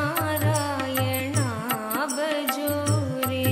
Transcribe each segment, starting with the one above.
नारायणा भजो रे।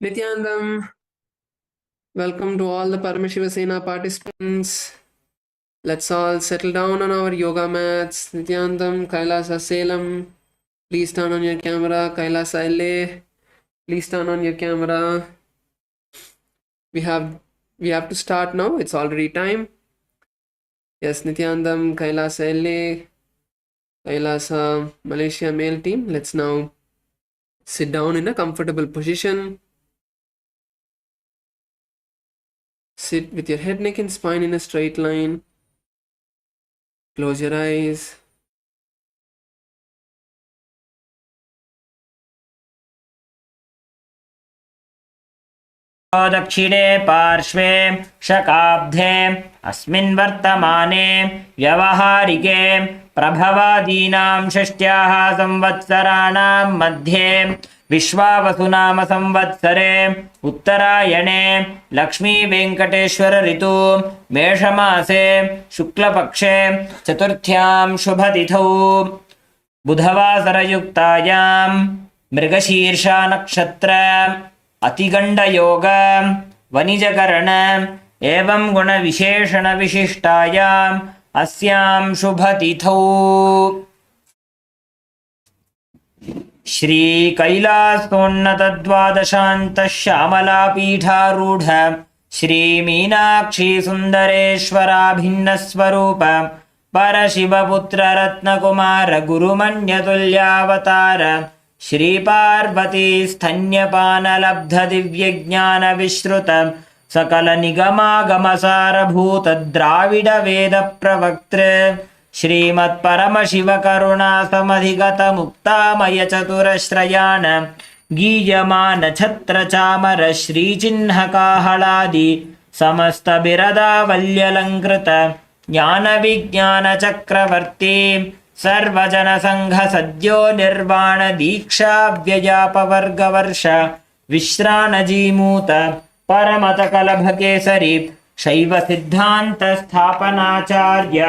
Nityanandam, welcome to all the Paramashivoham participants. Let's all settle down on our yoga mats. Nityanandam, KAILASA Salem, please turn on your camera. KAILASA LA, please turn on your camera. We have to start now. It's already time. Yes, Nityanandam, KAILASA LA, KAILASA Malaysia male team. Let's now sit down in a comfortable position. Sit with your head, neck and spine in a straight line. Close your eyes. दक्षिणे पार्श्वे शकाब्धे अस्मिन् वर्तमाने व्यवहारिके प्रभवादीनां षष्ट्याः संवत्सराणां मध्ये विश्वावसुनाम संवत्सरे उत्तरायणे लक्ष्मी वेंकटेश्वर ऋतु मेषमासे शुक्लपक्षे चतुर्थ्यां शुभतिथौ बुधवासरयुक्तायां मृगशीर्षा नक्षत्र अतिगंड योग वनिजकरण एवं गुण विशेषण विशिष्टायाम् अस्यां शुभतिथौ श्री कैलासोन्नत द्वादशांत श्यामला पीठारूढ़ श्री मीनाक्षी सुंदरेश्वराभिन्न स्वरूप परशिवपुत्र रत्नकुमार गुरुमन्यतुल्यावतार श्री पार्वती स्तन्यपान लब्ध दिव्य ज्ञान विश्रुत सकल निगमागमसारभूत द्राविड वेद प्रवक्तृ श्रीमत् परमशिव करुणा समधिगत मुक्तामय चतुरश्रयाण गीयमान छत्र चामर श्रीचिह्न काहलादि समस्त बिरदावल्यलंकृत ज्ञान विज्ञान चक्रवर्ती सर्वजन संघ सद्यो निर्वाण दीक्षा व्यजापवर्ग वर्ष विश्राणजीमूत परमत कलभ केसरी शैव सिद्धांत स्थापनाचार्य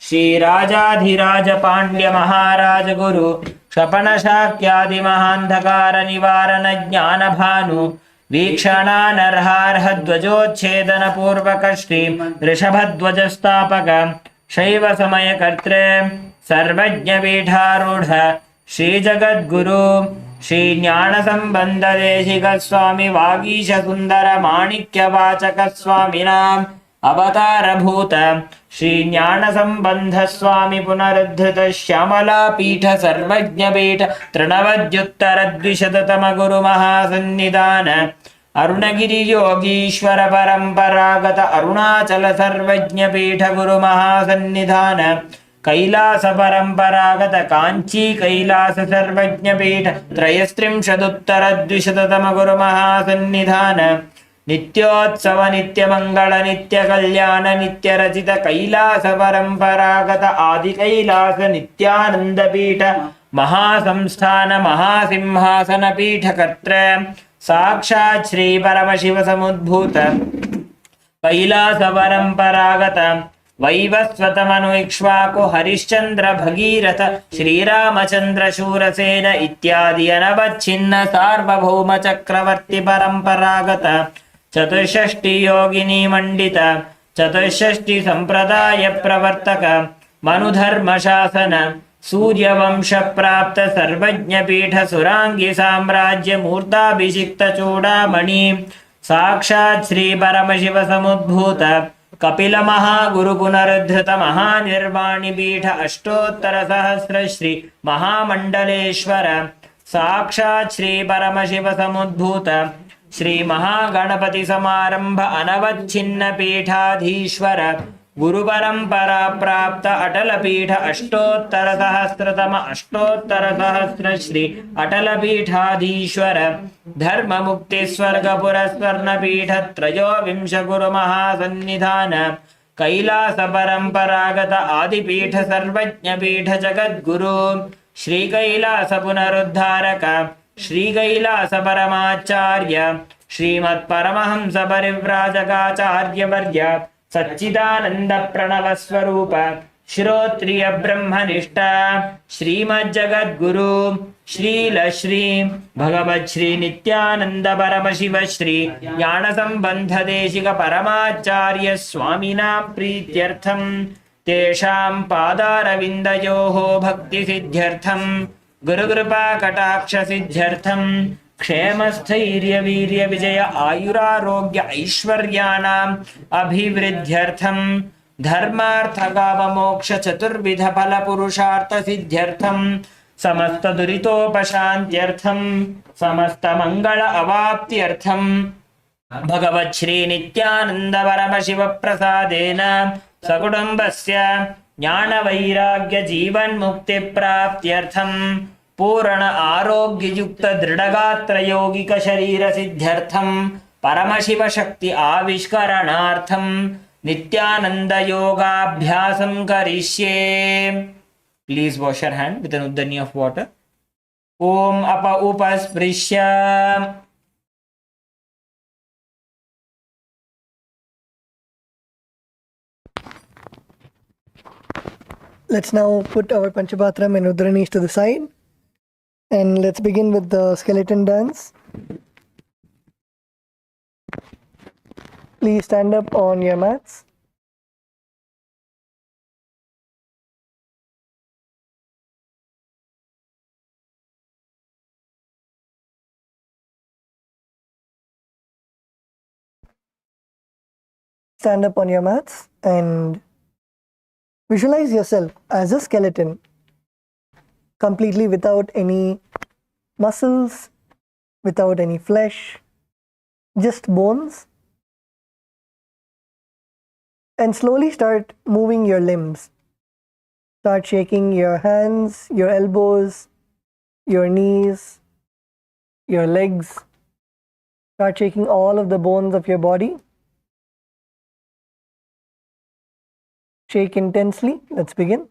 श्री राजाधिराज पांड्य महाराज गुरु क्षपण शाक्यादि महांधकार निवारण ज्ञान भानु वीक्षणानर्हार्ह ध्वजोच्छेदन पूर्वक श्री ऋषभध्वज स्थापक शैव समय कर्तृ सर्वज्ञ पीठारूढ़ श्री जगद्गुरु श्री ज्ञान संबंध देशिक स्वामी वागीश सुंदर माणिक्य वाचक स्वामिनाम अवतार भूत श्री ज्ञान संबंध स्वामी पुनरुद्धृत श्यामला पीठ सर्वज्ञ पीठ तृणवद्युत्तर द्विशततम गुरु महासन्निधान अरुणगिरि योगीश्वर परंपरागत अरुणाचल सर्वज्ञ पीठ गुरु महासन्निधान कैलास परंपरागत कांची कैलास सर्वज्ञ पीठ त्रयस्त्रिंशदुत्तर द्विशततम गुरु महासन्निधान नित्योत्सव नित्य मंगल नित्य कल्याण नित्य रचित कैलास परंपरागत आदि कैलास नित्यानंद पीठ महासंस्थान महासिंहासन पीठ कर्त्र साक्षात् श्री परमशिव समुद्भूत कैलास परंपरागत वैवस्वतमनु इक्ष्वाकु हरिश्चंद्र भगीरथ श्रीरामचंद्र शूरसेन इत्यादि अनवच्छिन्न सार्वभौम चक्रवर्ती परंपरागत चतुष्षष्टि योगिनी मंडित चतुष्षष्टि संप्रदाय प्रवर्तक मनुधर्म शासन सूर्यवंश प्राप्त सर्वज्ञ पीठ सुरांगी साम्राज्य मूर्ताभिषिक्त चूड़ामणि साक्षात् श्री परमशिव समुद्भूत कपिल महागुरु पुनरुद्धृत महानिर्वाणि पीठ अष्टोत्तर सहस्र श्री महामंडलेश्वर साक्षात् श्री परमशिव समुद्भूत श्री महागणपति समारंभ अनवच्छिन्न पीठाधीश्वर गुरु परंपरा प्राप्त अटल पीठ अष्टोत्तर सहस्रतम अष्टोत्तर सहस्र श्री अटल पीठाधीश्वर धर्म मुक्ति स्वर्ग पुरस्वर्ण पीठ त्रयोविंश गुरु महासन्निधान कैलास परंपरागत आदिपीठ सर्वज्ञ पीठ जगद्गुरु श्री कैलास पुनरुद्धारक श्री कैलास परमाचार्य श्रीमत् परमहंस परिव्राजकाचार्य वर्य सच्चिदानंद प्रणव स्वरूप श्रोत्रिय ब्रह्मनिष्ठा श्रीमज्जगद्गुरु श्रील श्री भगवत् श्री नित्यानंद परमशिव श्री ज्ञान संबंध देशिक परमाचार्य स्वामिनां प्रीत्यर्थं तेषां पादारविन्दयोः भक्ति सिद्ध्यर्थं गुरुकृपा कटाक्ष सिद्ध्यर्थं क्षेमस्थैर्य वीर्य विजय आयुरारोग्य ऐश्वर्याणाम् अभिवृद्ध्यर्थं धर्मार्थ काम मोक्ष चतुर्विध फल पुरुषार्थ सिद्ध्यर्थं समस्त दुरितोपशान्त्यर्थं समस्त मंगल अवाप्त्यर्थं भगवत् श्री नित्यानंद परमशिव प्रसादेन सकुटुम्बस्य ज्ञान वैराग्य जीवन मुक्ति प्राप्त्यर्थं पूर्ण आरोग्य युक्त दृढ़गात्र यौगिक शरीर सिद्ध्यर्थं परमशिव शक्ति आविष्करणार्थं नित्यानंद योगाभ्यासं करिष्ये. Please wash your hand with an uddani of water. Om apa upasprishya. Let's now put our Panchapatram and Udranis to the side, and let's begin with the skeleton dance. Please stand up on your mats. Stand up on your mats and visualize yourself as a skeleton, completely without any muscles, without any flesh, just bones. And slowly start moving your limbs. Start shaking your hands, your elbows, your knees, your legs. Start shaking all of the bones of your body. Shake intensely. Let's begin.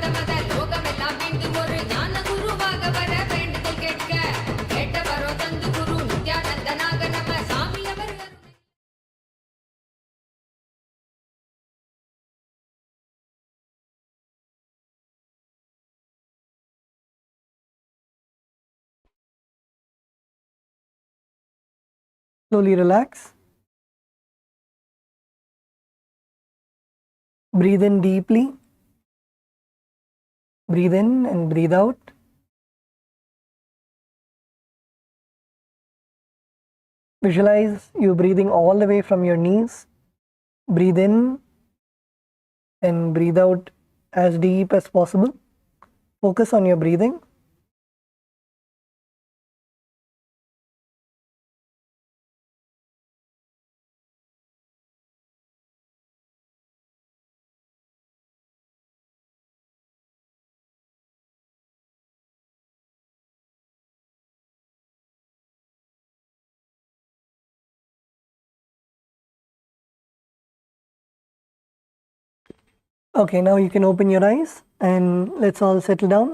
மத மத லோகமெல்லாம் மீண்டும் ஒரு ஞான குருவாக வர வேண்டுதல் கேட்க கேட்ட வரோ தந்து குரு நித்யானந்தனாக நம்ம சாமி அவர் அருளை. Slowly relax. Breathe in deeply. Breathe in and breathe out. Visualize you breathing all the way from your knees. Breathe in and breathe out as deep as possible. Focus on your breathing. Okay, now you can open your eyes and let's all settle down.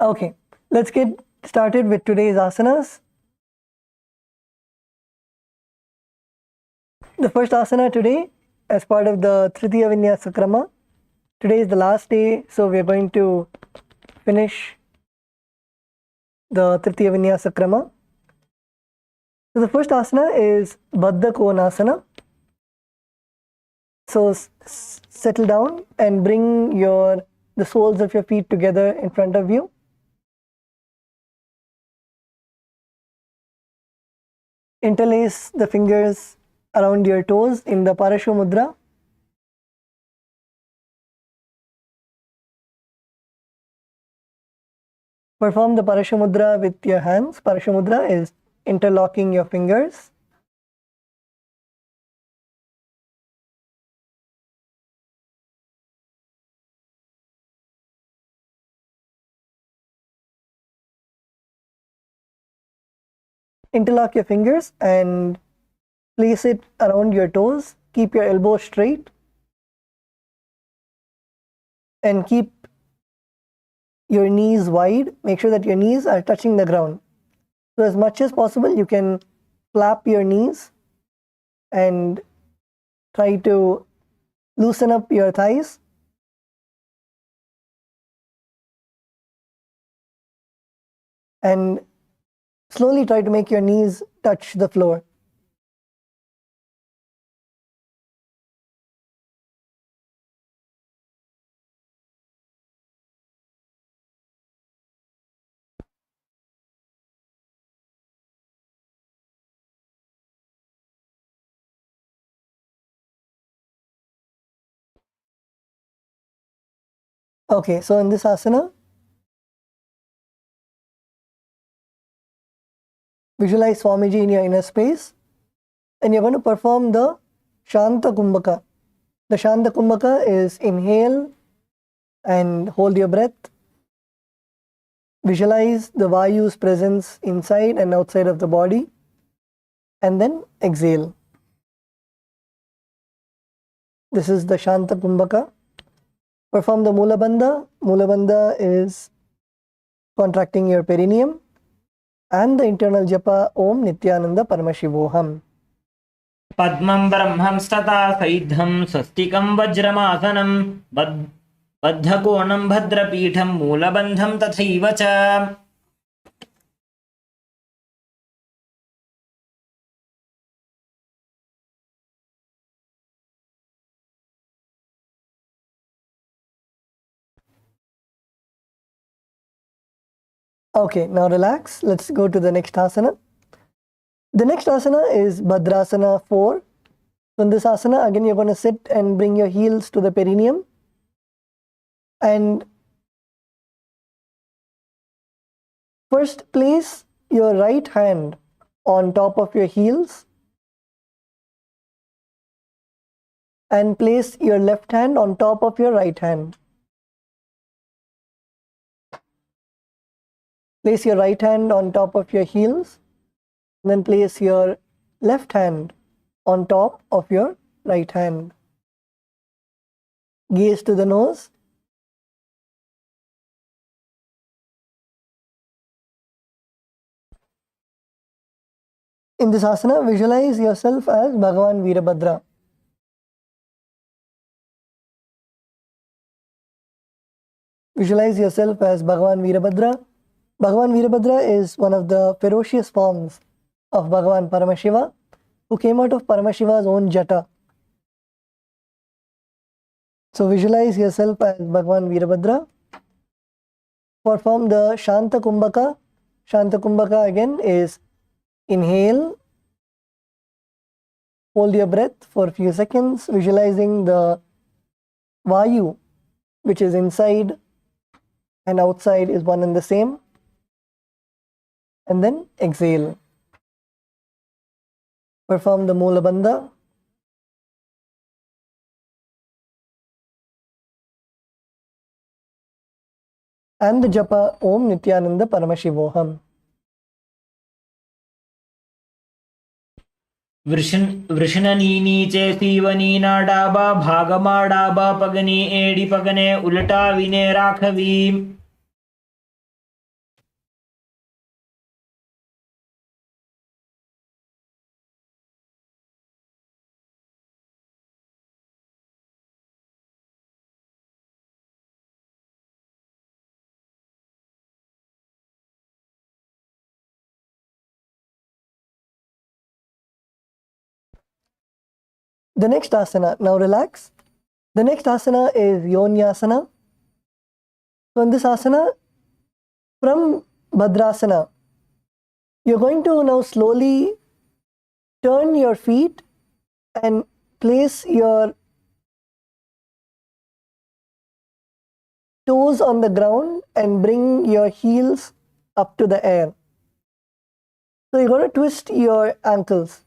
Okay, let's get started with today's asanas. The first asana today, as part of the Tritiya Vinyasa Krama, today is the last day, so we are going to finish the Tritiya Vinyasa Krama. So the first asana is Baddha Konasana. So settle down and bring the soles of your feet together in front of you. Interlace the fingers around your toes in the Parashu Mudra. Perform the Parashu Mudra with your hands. Parashu Mudra is interlocking your fingers. Interlock your fingers and place it around your toes. Keep your elbows straight and keep your knees wide. Make sure that your knees are touching the ground. So as much as possible, you can flap your knees and try to loosen up your thighs. And slowly try to make your knees touch the floor. Okay, so in this asana, visualize Swamiji in your inner space and you're going to perform the Shanta Kumbhaka. The Shanta Kumbhaka is inhale and hold your breath. Visualize the Vayu's presence inside and outside of the body and then exhale. This is the Shanta Kumbhaka. Perform the Mula Bandha. Mula Bandha is contracting your perineum. And the internal japa Om Nithyananda Paramashivoham. Padmam Brahmam Stata Saidham Sastikam Vajramasanam Baddhakonam Bhadrapitham Mulabandham Tathaivacha. Okay, now relax. Let's go to the next asana. The next asana is Bhadrasana 4. So in this asana, again, you're going to sit and bring your heels to the perineum. And first place your right hand on top of your heels and place your left hand on top of your right hand. Place your right hand on top of your heels, and then place your left hand on top of your right hand. Gaze to the nose. In this asana, visualize yourself as Bhagavan Veerabhadra. Visualize yourself as Bhagavan Veerabhadra. Bhagavan Veerabhadra is one of the ferocious forms of Bhagavan Paramashiva, who came out of Paramashiva's own jata. So visualize yourself as Bhagavan Veerabhadra. Perform the Shanta Kumbhaka. Shanta Kumbhaka again is inhale, hold your breath for a few seconds, visualizing the Vayu, which is inside and outside is one and the same, and then exhale. Perform the Mula Bandha. And the japa Om Nityananda Paramashivoham. वृषणनी चे सीवनी ना डाबा भागमा डाबा पगनी एड़ी पगने उल्टा विने राखवी. The next asana, now relax. The next asana is Yonyasana. So in this asana, from Bhadrasana, you're going to now slowly turn your feet and place your toes on the ground and bring your heels up to the air. So you're going to twist your ankles.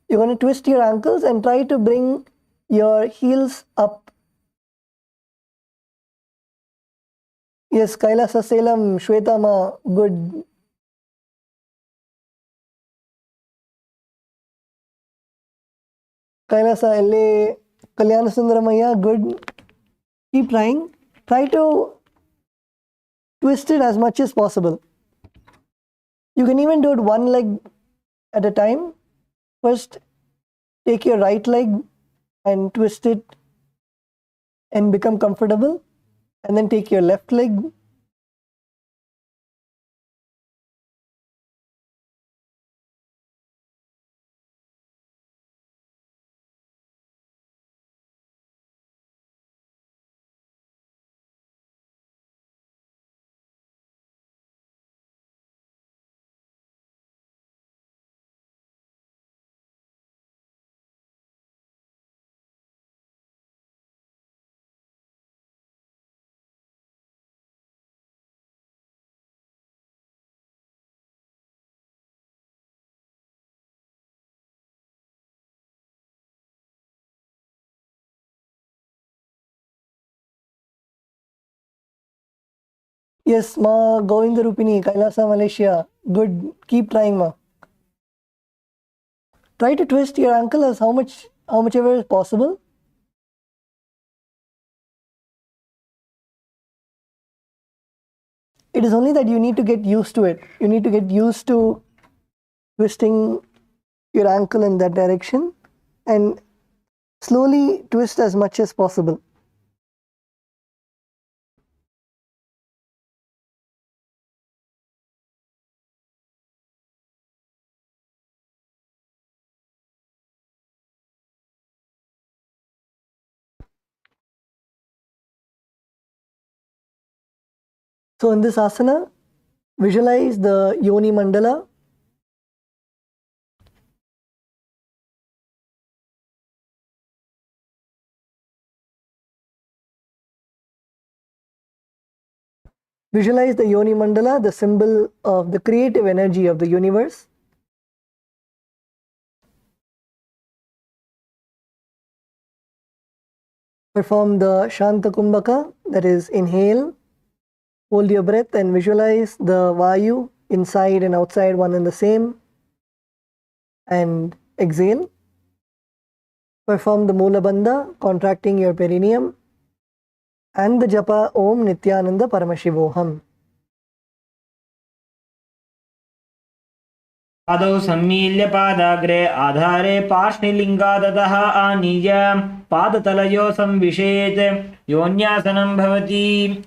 You're going to twist your ankles and try to bring your heels up. Yes, Kailasa Selam, Shwetama, good. Kailasa LA, Kalyana Sundaramaya, good. Keep trying. Try to twist it as much as possible. You can even do it one leg at a time. First, take your right leg and twist it and become comfortable. And then take your left leg. Yes, Ma Govinda Rupini, Kailasa, Malaysia. Good. Keep trying, Ma. Try to twist your ankle as how much ever is possible. It is only that you need to get used to it. You need to get used to twisting your ankle in that direction and slowly twist as much as possible. So in this asana, visualize the Yoni Mandala. Visualize the Yoni Mandala, the symbol of the creative energy of the universe. Perform the Shanta Kumbhaka, that is, inhale, hold your breath and visualize the Vayu inside and outside, one and the same, and exhale. Perform the Mula Bandha, contracting your perineum, and the Japa Om Nityananda Paramashivoham. पादौ सम्मील्य पादाग्रे आधारे पार्ष्णिलिङ्गादतः आनीय पादतलयो संविशेत् योन्यासनं भवति.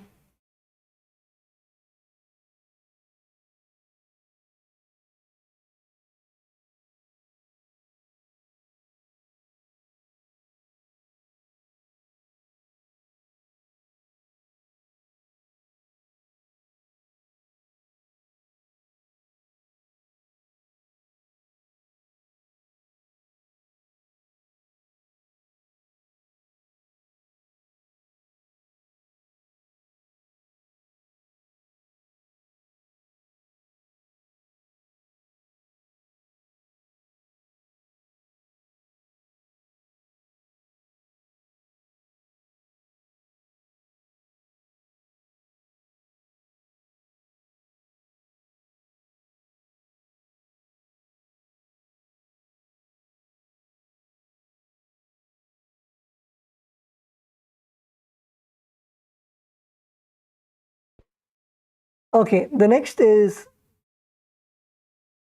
Okay, the next is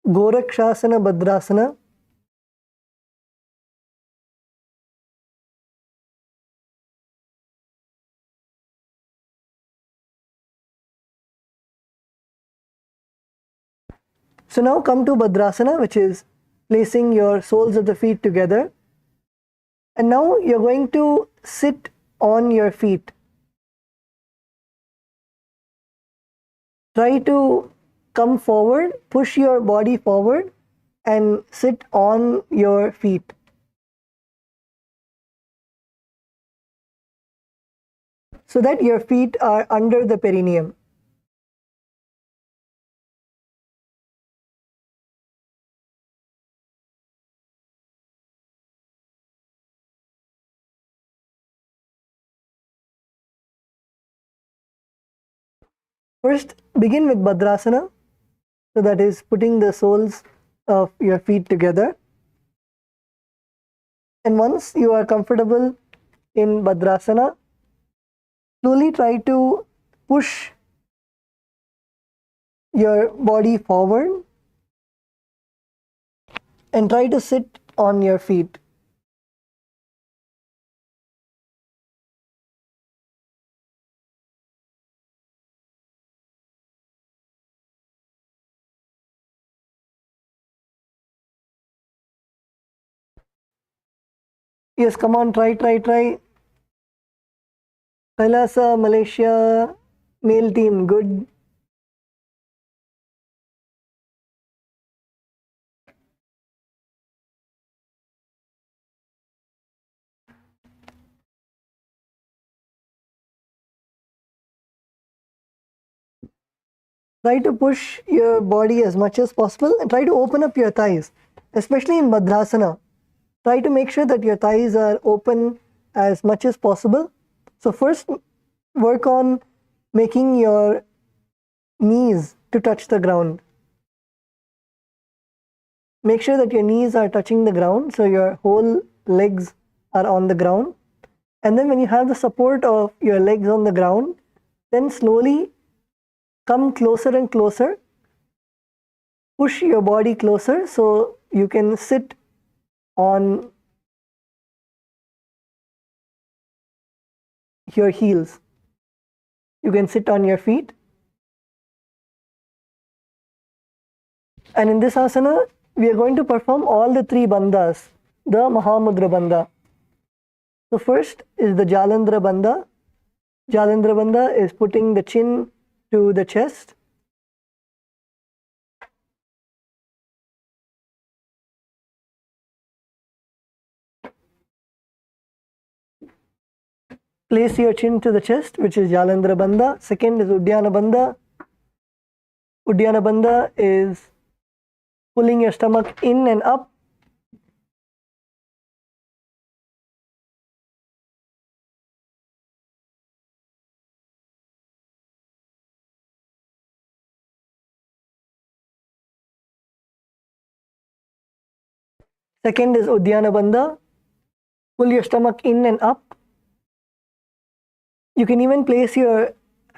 Gorakshasana Bhadrasana. So now come to Bhadrasana, which is placing your soles of the feet together. And now you're going to sit on your feet. Try to come forward, push your body forward and sit on your feet. So that your feet are under the perineum. First, begin with Bhadrasana. So that is putting the soles of your feet together. And once you are comfortable in Bhadrasana, slowly try to push your body forward and try to sit on your feet. Yes, come on, try. KAILASA, Malaysia, male team, good. Try to push your body as much as possible and try to open up your thighs, especially in Bhadrasana. Try to make sure that your thighs are open as much as possible. So first, work on making your knees to touch the ground. Make sure that your knees are touching the ground, so your whole legs are on the ground. And then when you have the support of your legs on the ground, then slowly come closer and closer. Push your body closer so you can sit on your heels. You can sit on your feet. And in this asana, we are going to perform all the three bandhas, the Mahamudra Bandha. So first is the Jalandhara Bandha. Jalandhara Bandha is putting the chin to the chest. place your chin to the chest, which is Jalandhara Bandha. Second is Uddiyana Bandha. Uddiyana Bandha is pulling your stomach in and up. Second is Uddiyana Bandha. Pull your stomach in and up. You can even place your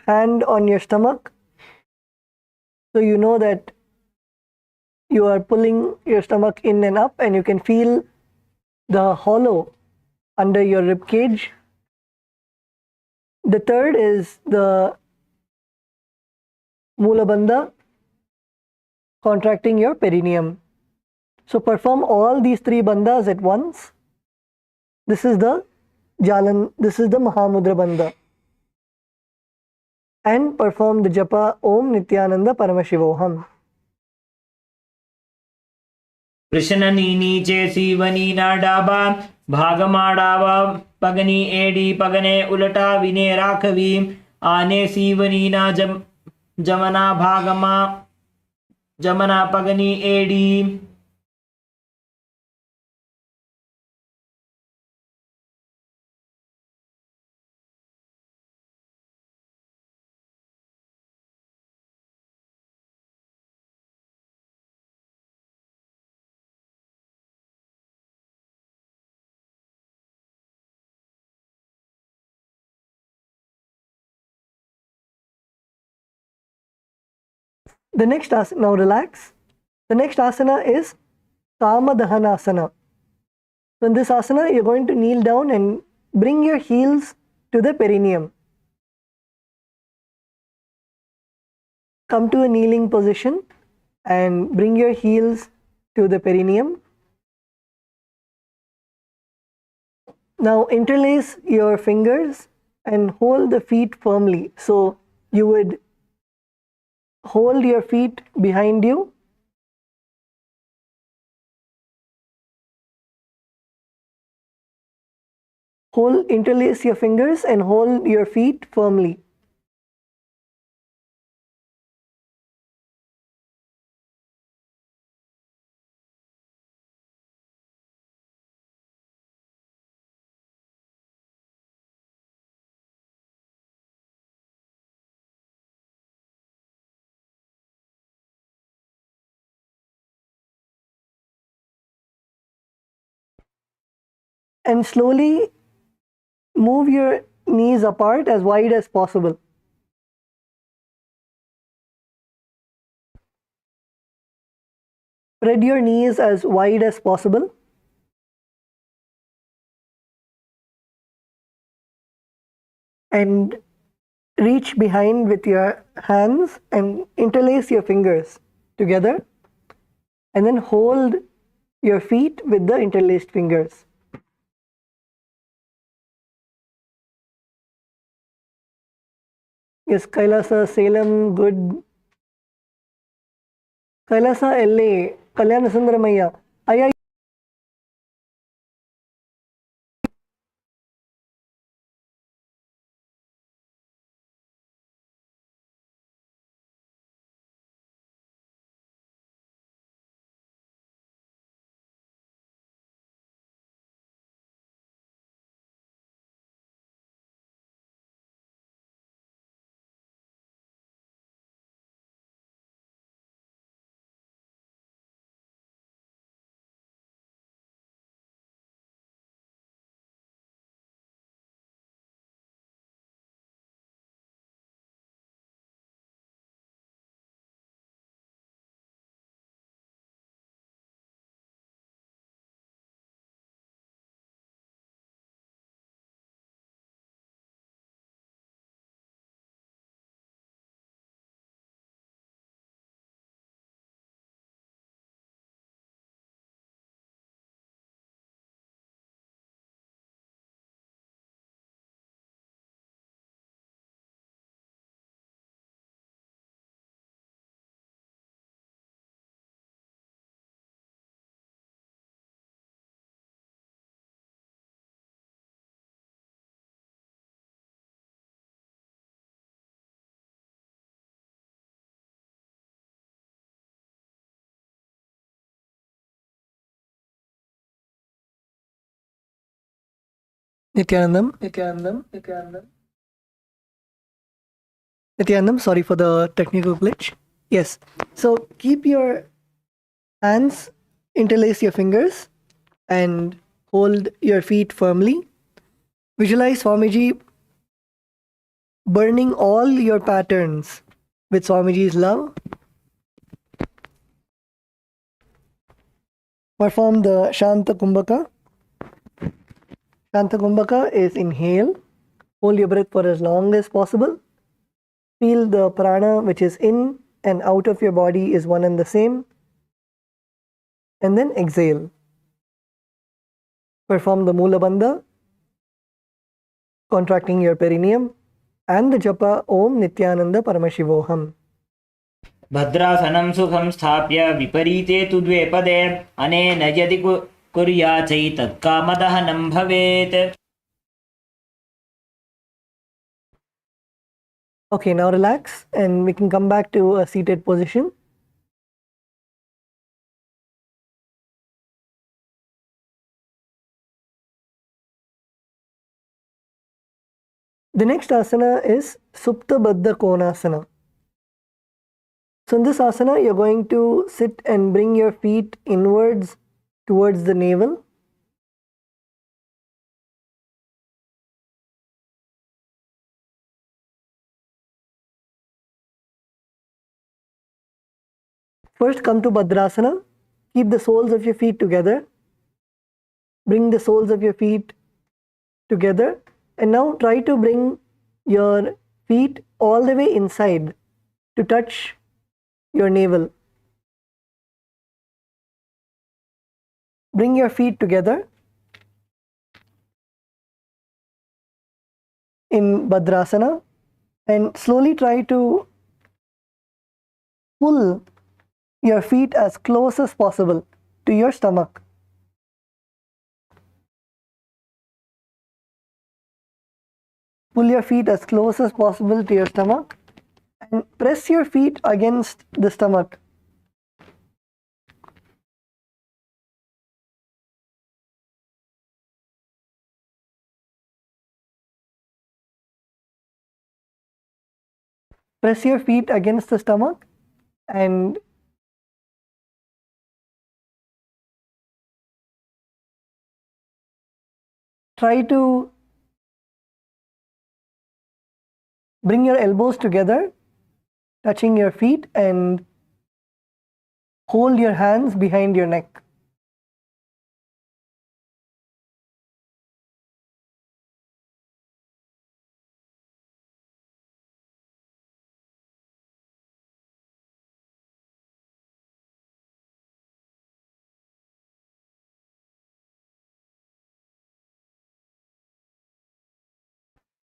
hand on your stomach, so you know that you are pulling your stomach in and up, and you can feel the hollow under your rib cage. The third is the Mula Bandha, contracting your perineum. So perform all these three bandhas at once. This is the Mahamudra Bandha. And perform the japa Om Nithyananda Paramashivoham. Krishna నీని చేసి వని నా డాబా భాగమాడావా పగని AD పగనే ఉలటా వినే రాఖవి ఆనే సీవని నా Jamna భాగమా Jamna పగని AD. The next asana, now relax. The next asana is Kamadhanasana. So in this asana, you're going to kneel down and bring your heels to the perineum. Come to a kneeling position and bring your heels to the perineum. Now interlace your fingers and hold the feet firmly. So you would hold your feet behind you. Interlace your fingers and hold your feet firmly. And slowly move your knees apart as wide as possible. Spread your knees as wide as possible. And reach behind with your hands and interlace your fingers together. And then hold your feet with the interlaced fingers. Yes, Kailasa, Salem, good. Kailasa, LA, Kalyana Sundaramaya. Ayya. Nityanandam, sorry for the technical glitch. Yes. So keep your hands, interlace your fingers, and hold your feet firmly. Visualize Swamiji burning all your patterns with Swamiji's love. Perform the Shanta Kumbhaka. Shanta Kumbhaka is inhale. Hold your breath for as long as possible. Feel the prana which is in and out of your body is one and the same. And then exhale. Perform the Mula Bandha, contracting your perineum, and the japa Om Nityananda Paramashivoham. भद्रासनं सुखं स्थाप्य विपरीते तु द्वे पदे अनेन यदि कुर्याचैतत्कामदहनं भवेत्. Okay, now relax and we can come back to a seated position. The next asana is Supta Baddha Konasana. So in this asana, you're going to sit and bring your feet inwards towards the navel. First come to Bhadrasana. Keep the soles of your feet together. Bring the soles of your feet together. And now try to bring your feet all the way inside to touch your navel. Bring your feet together in Bhadrasana and slowly try to pull your feet as close as possible to your stomach. Pull your feet as close as possible to your stomach and press your feet against the stomach. Press your feet against the stomach and try to bring your elbows together, touching your feet, and hold your hands behind your neck.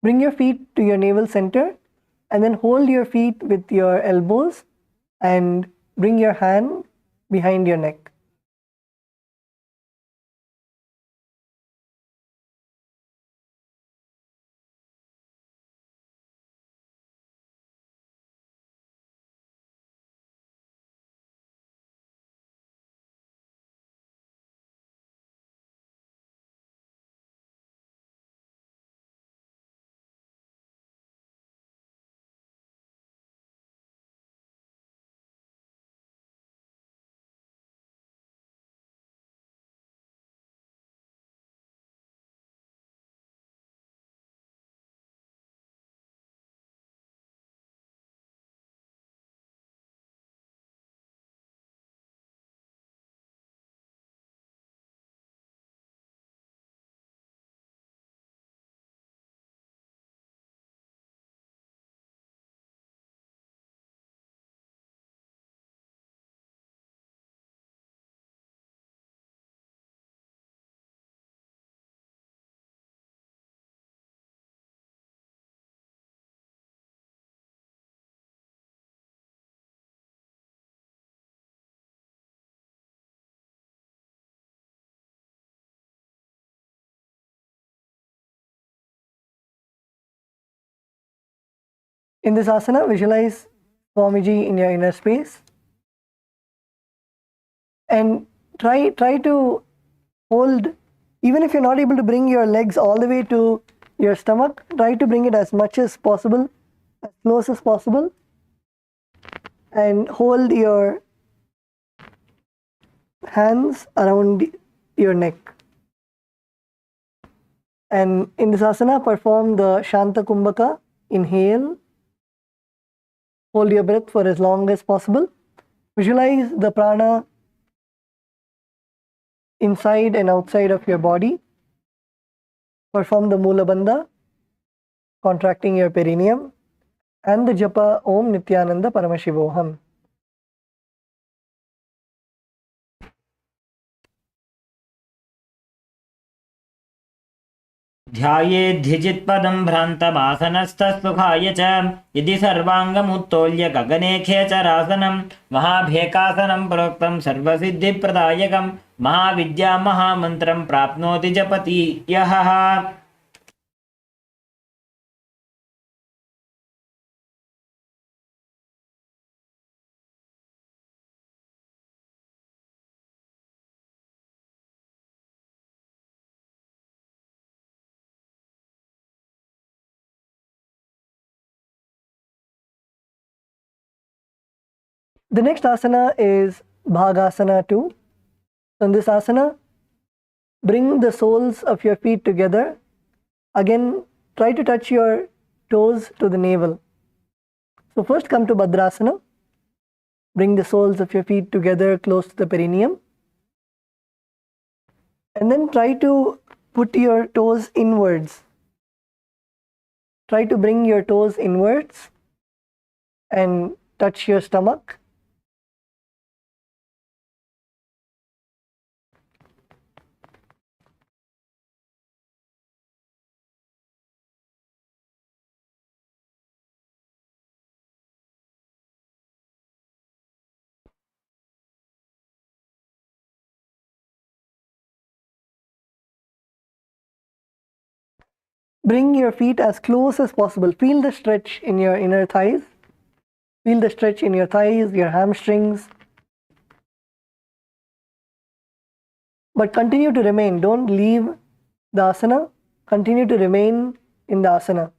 Bring your feet to your navel center and then hold your feet with your elbows and bring your hand behind your neck. In this asana, visualize Swamiji in your inner space and try to hold Even if you're not able to bring your legs all the way to your stomach, try to bring it as much as possible, as close as possible, and hold your hands around your neck. And in this asana, perform the Shanta Kumbhaka. Inhale, hold your breath for as long as possible. Visualize the prana inside and outside of your body. Perform the Mula Bandha, contracting your perineum, and the japa Om Nityananda Paramashivoham. ध्यायेद्धिजित्पदं भ्रान्तमासनस्थसुखाय च यदि सर्वाङ्गमुत्तोल्य गगने खेचरासनं महाभेकासनं प्रोक्तं सर्वसिद्धिप्रदायकं महाविद्या महामन्त्रं प्राप्नोति जपति यः. The next asana is Bhagasana 2. So in this asana, bring the soles of your feet together. Again, try to touch your toes to the navel. So first come to Bhadrasana. Bring the soles of your feet together close to the perineum. And then try to put your toes inwards. Try to bring your toes inwards and touch your stomach. Bring your feet as close as possible. Feel the stretch in your inner thighs. Feel the stretch in your thighs, your hamstrings. But continue to remain. Don't leave the asana. Continue to remain in the asana.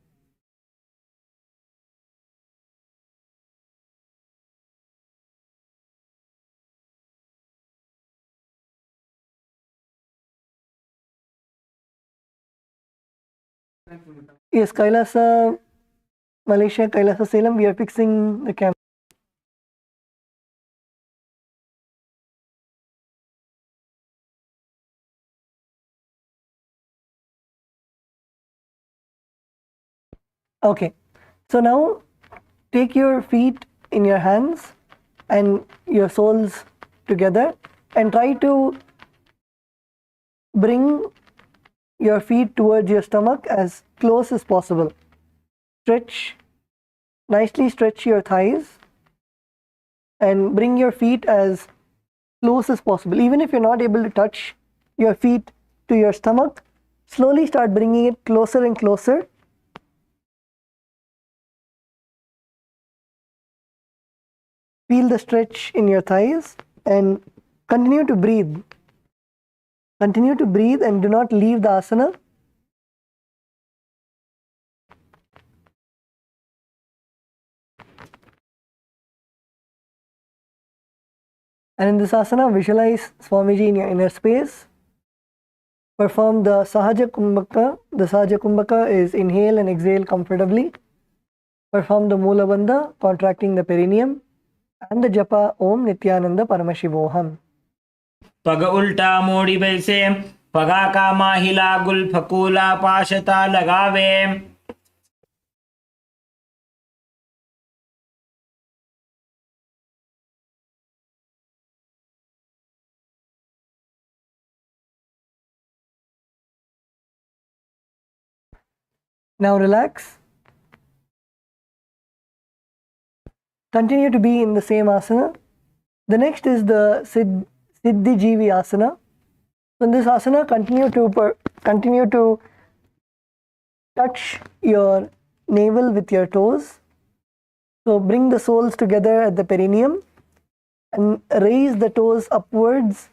Yes, Kailasa, Malaysia, Kailasa, Salem, we are fixing the camera. Okay, so now take your feet in your hands and your soles together and try to bring your feet towards your stomach as close as possible. Stretch, nicely stretch your thighs and bring your feet as close as possible. Even if you're not able to touch your feet to your stomach, slowly start bringing it closer and closer. Feel the stretch in your thighs and continue to breathe. Continue to breathe and do not leave the asana. And in this asana, visualize Swamiji in your inner space. Perform the Sahaja Kumbhaka. The Sahaja Kumbhaka is inhale and exhale comfortably. Perform the Mula Bandha, contracting the perineum. And the japa Om Nityananda Paramashivoham. पग उल्टा मोड़ी बैसे पगा का माहिला गुल फकूला पाशता लगावे. Now relax. Continue to be in the same asana. The next is the Siddhi Jivi asana. So in this asana, continue to touch your navel with your toes. So bring the soles together at the perineum and raise the toes upwards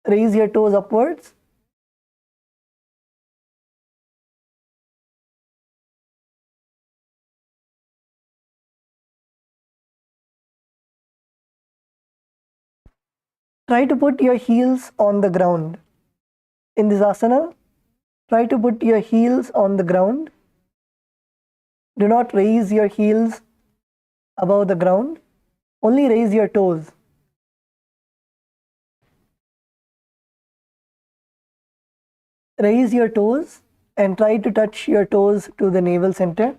raise your toes upwards. Try to put your heels on the ground. In this asana, try to put your heels on the ground. Do not raise your heels above the ground. Only raise your toes. Raise your toes and try to touch your toes to the navel center.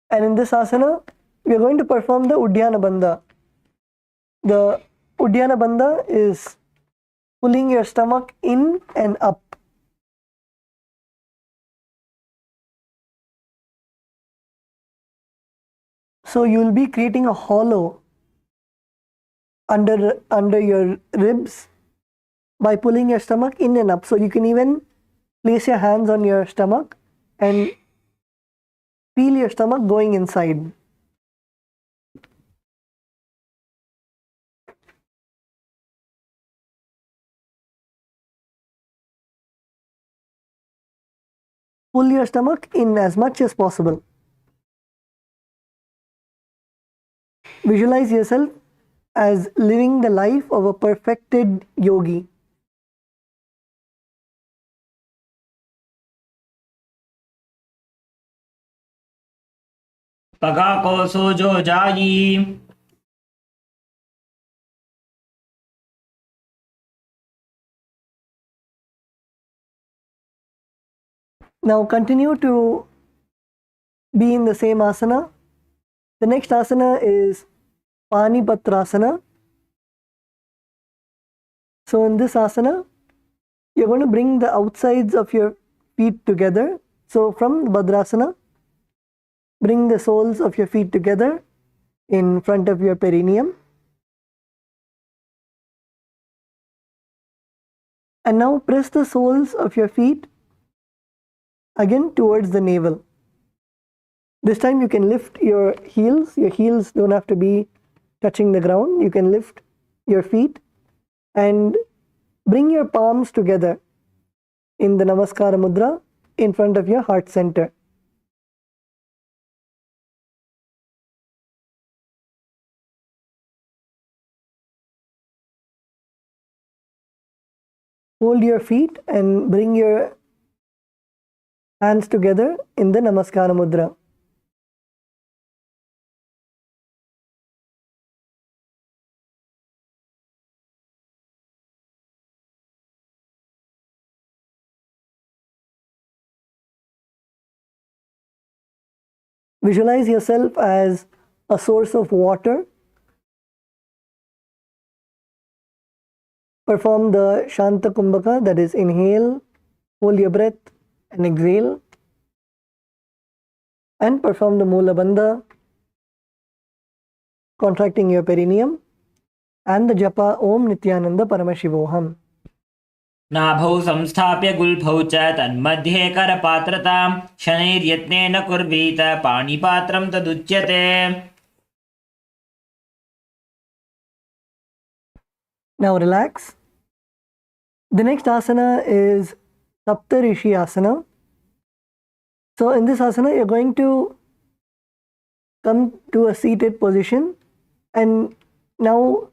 And in this asana, we are going to perform the Uddiyana Bandha. The Uddiyana Bandha is pulling your stomach in and up. So you will be creating a hollow under your ribs by pulling your stomach in and up. So you can even place your hands on your stomach and feel your stomach going inside. Pull your stomach in as much as possible. Visualize yourself as living the life of a perfected yogi. पगा को सोजो जाई. Now continue to be in the same asana. The next asana is Panipatrasana. So in this asana, you're going to bring the outsides of your feet together. So from Bhadrasana, bring the soles of your feet together in front of your perineum. And now press the soles of your feet again towards the navel. This time you can lift your heels. Your heels don't have to be touching the ground. You can lift your feet and bring your palms together in the Namaskara Mudra in front of your heart center. Hold your feet and bring your hands together in the Namaskara Mudra. Visualize yourself as a source of water. Perform the Shanta Kumbhaka, that is inhale, hold your breath and exhale. And perform the Mula Bandha, contracting your perineum, and the Japa Om Nithyananda Paramashivoham. नाभौ संस्थाप्य गुल्फौ च तन्मध्ये करपात्रतां शनैर्यत्नेन कुर्वीत पाणिपात्रं तदुच्यते. Now relax. The next asana is Saptarishi Asana. So in this asana, you're going to come to a seated position and now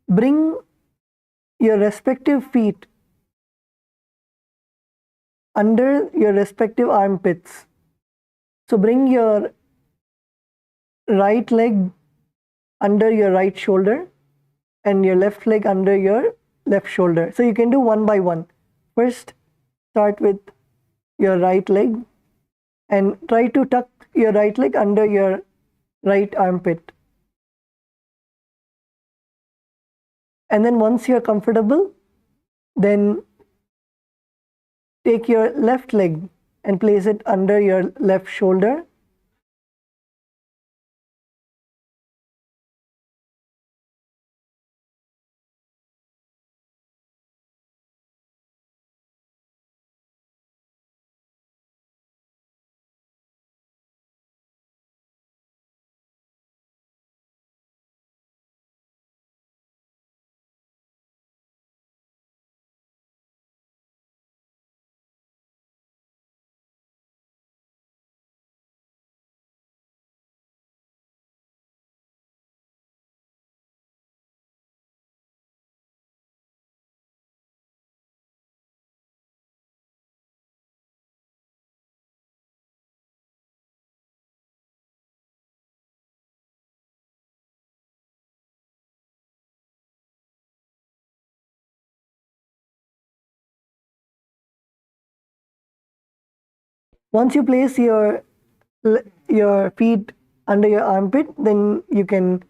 bring your respective feet under your respective armpits. So bring your right leg under your right shoulder and your left leg under your left shoulder. So you can do one by one. First, start with your right leg and try to tuck your right leg under your right armpit. And then once you're comfortable, then take your left leg and place it under your left shoulder. Once you place your feet under your armpit, then you can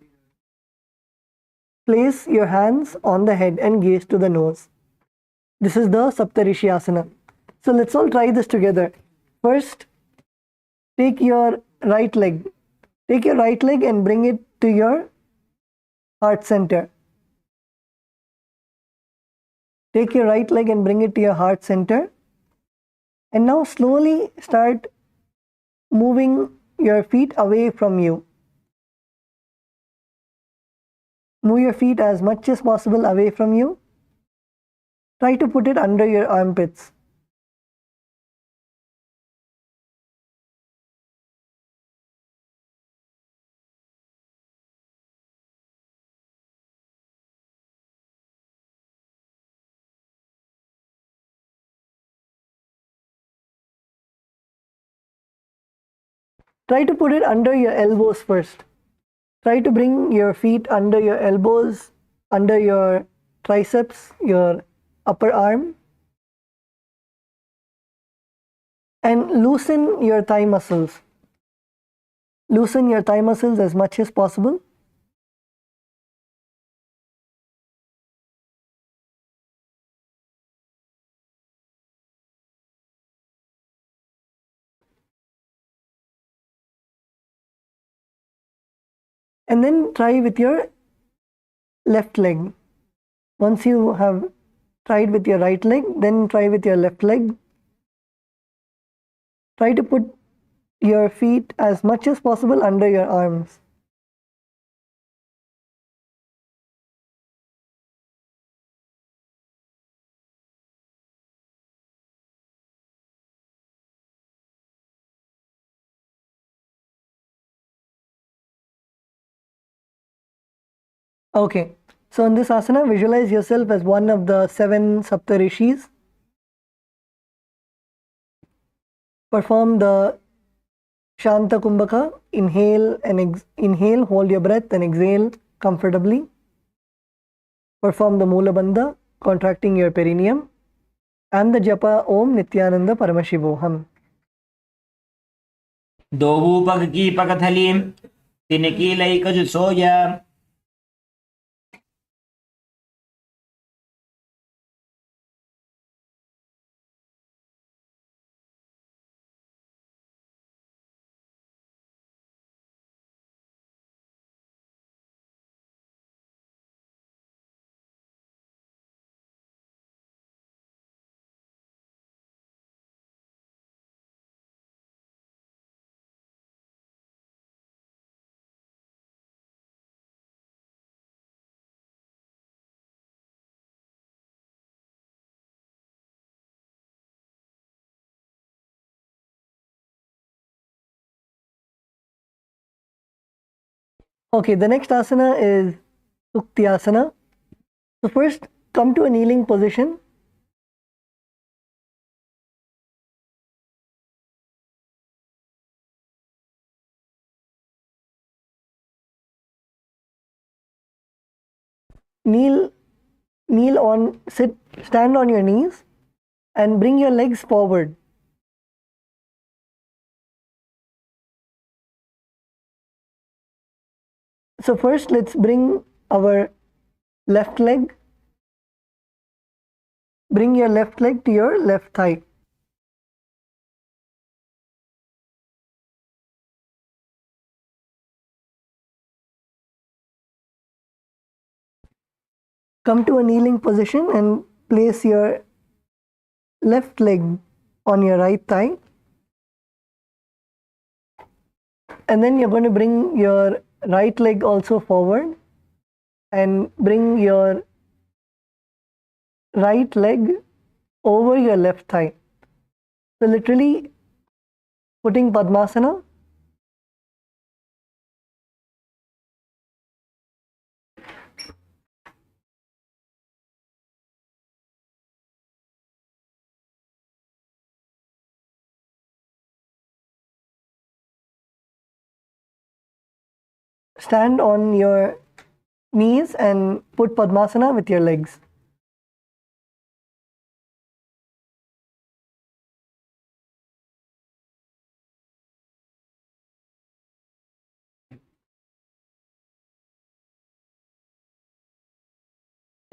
place your hands on the head and gaze to the nose. This is the Saptarishi Asana. So let's all try this together. First, take your right leg. Take your right leg and bring it to your heart center. Take your right leg and bring it to your heart center. And now slowly start moving your feet away from you. Move your feet as much as possible away from you. Try to put it under your armpits. Try to put it under your elbows first. Try to bring your feet under your elbows, under your triceps, your upper arm, and loosen your thigh muscles. Loosen your thigh muscles as much as possible. And then try with your left leg. Once you have tried with your right leg, then try with your left leg. Try to put your feet as much as possible under your arms. Okay, so in this asana, visualize yourself as one of the 7 Saptarishis. Perform the Shanta Kumbhaka. Inhale and inhale, hold your breath and exhale comfortably. Perform the Mula Bandha, contracting your perineum, and the Japa Om Nityananda Paramashivoham. दोवूपक की पकथलीं तिनकी लैकज सोया Okay, the next asana is Sukti-asana. So first, come to a kneeling position. Stand on your knees and bring your legs forward. So first, let's bring our left leg. Bring your left leg to your left thigh. Come to a kneeling position and place your left leg on your right thigh. And then you're going to bring your right leg also forward and bring your right leg over your left thigh. So literally putting Padmasana. Stand on your knees and put Padmasana with your legs.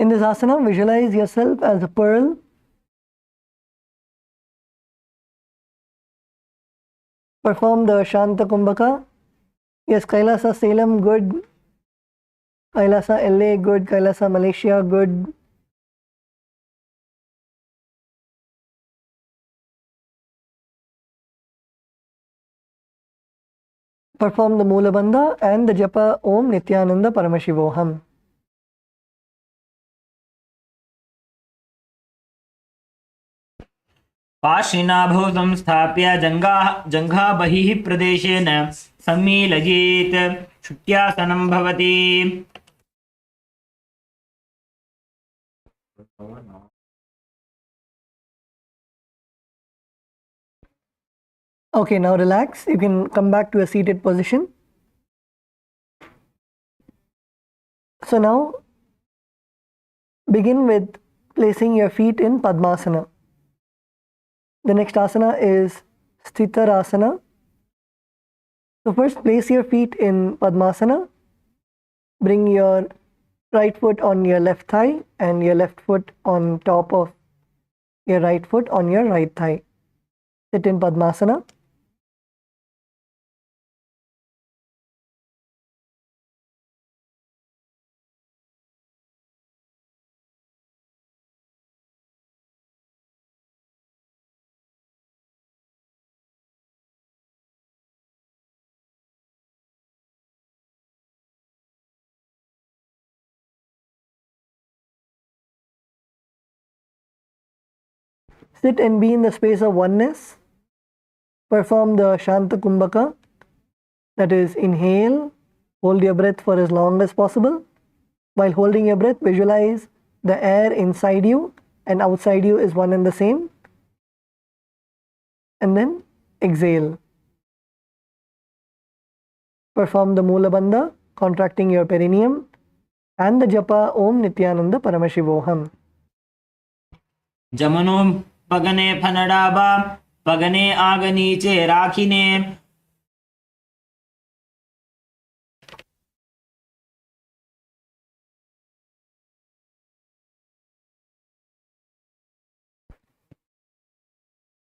In this asana, visualize yourself as a pearl. Perform the Shanta Kumbhaka. Yes, Kailasa Salem, good. Kailasa LA, good. Kailasa Malaysia, good. Perform the Mula Bandha and the Japa Om Nityananda Paramashivoham. पार्श्विनाभौ संस्थाप्य जङ्घा बहिः प्रदेशेन सम्मीलयेत् शुट्यासनं भवति। Okay, now relax. You can come back to a seated position. So now begin with placing your feet in Padmasana. The next asana is Sthitarasana. So first place your feet in Padmasana. Bring your right foot on your left thigh and your left foot on top of your right foot on your right thigh. Sit in Padmasana. Sit and be in the space of oneness. Perform the Shanta Kumbhaka. That is, inhale, hold your breath for as long as possible. While holding your breath, visualize the air inside you and outside you is one and the same. And then exhale. Perform the Mula Bandha, contracting your perineum, and the Japa Om Nityananda Paramashivoham. जमनो पगने फनडाबा पगने आग नीचे राखिने।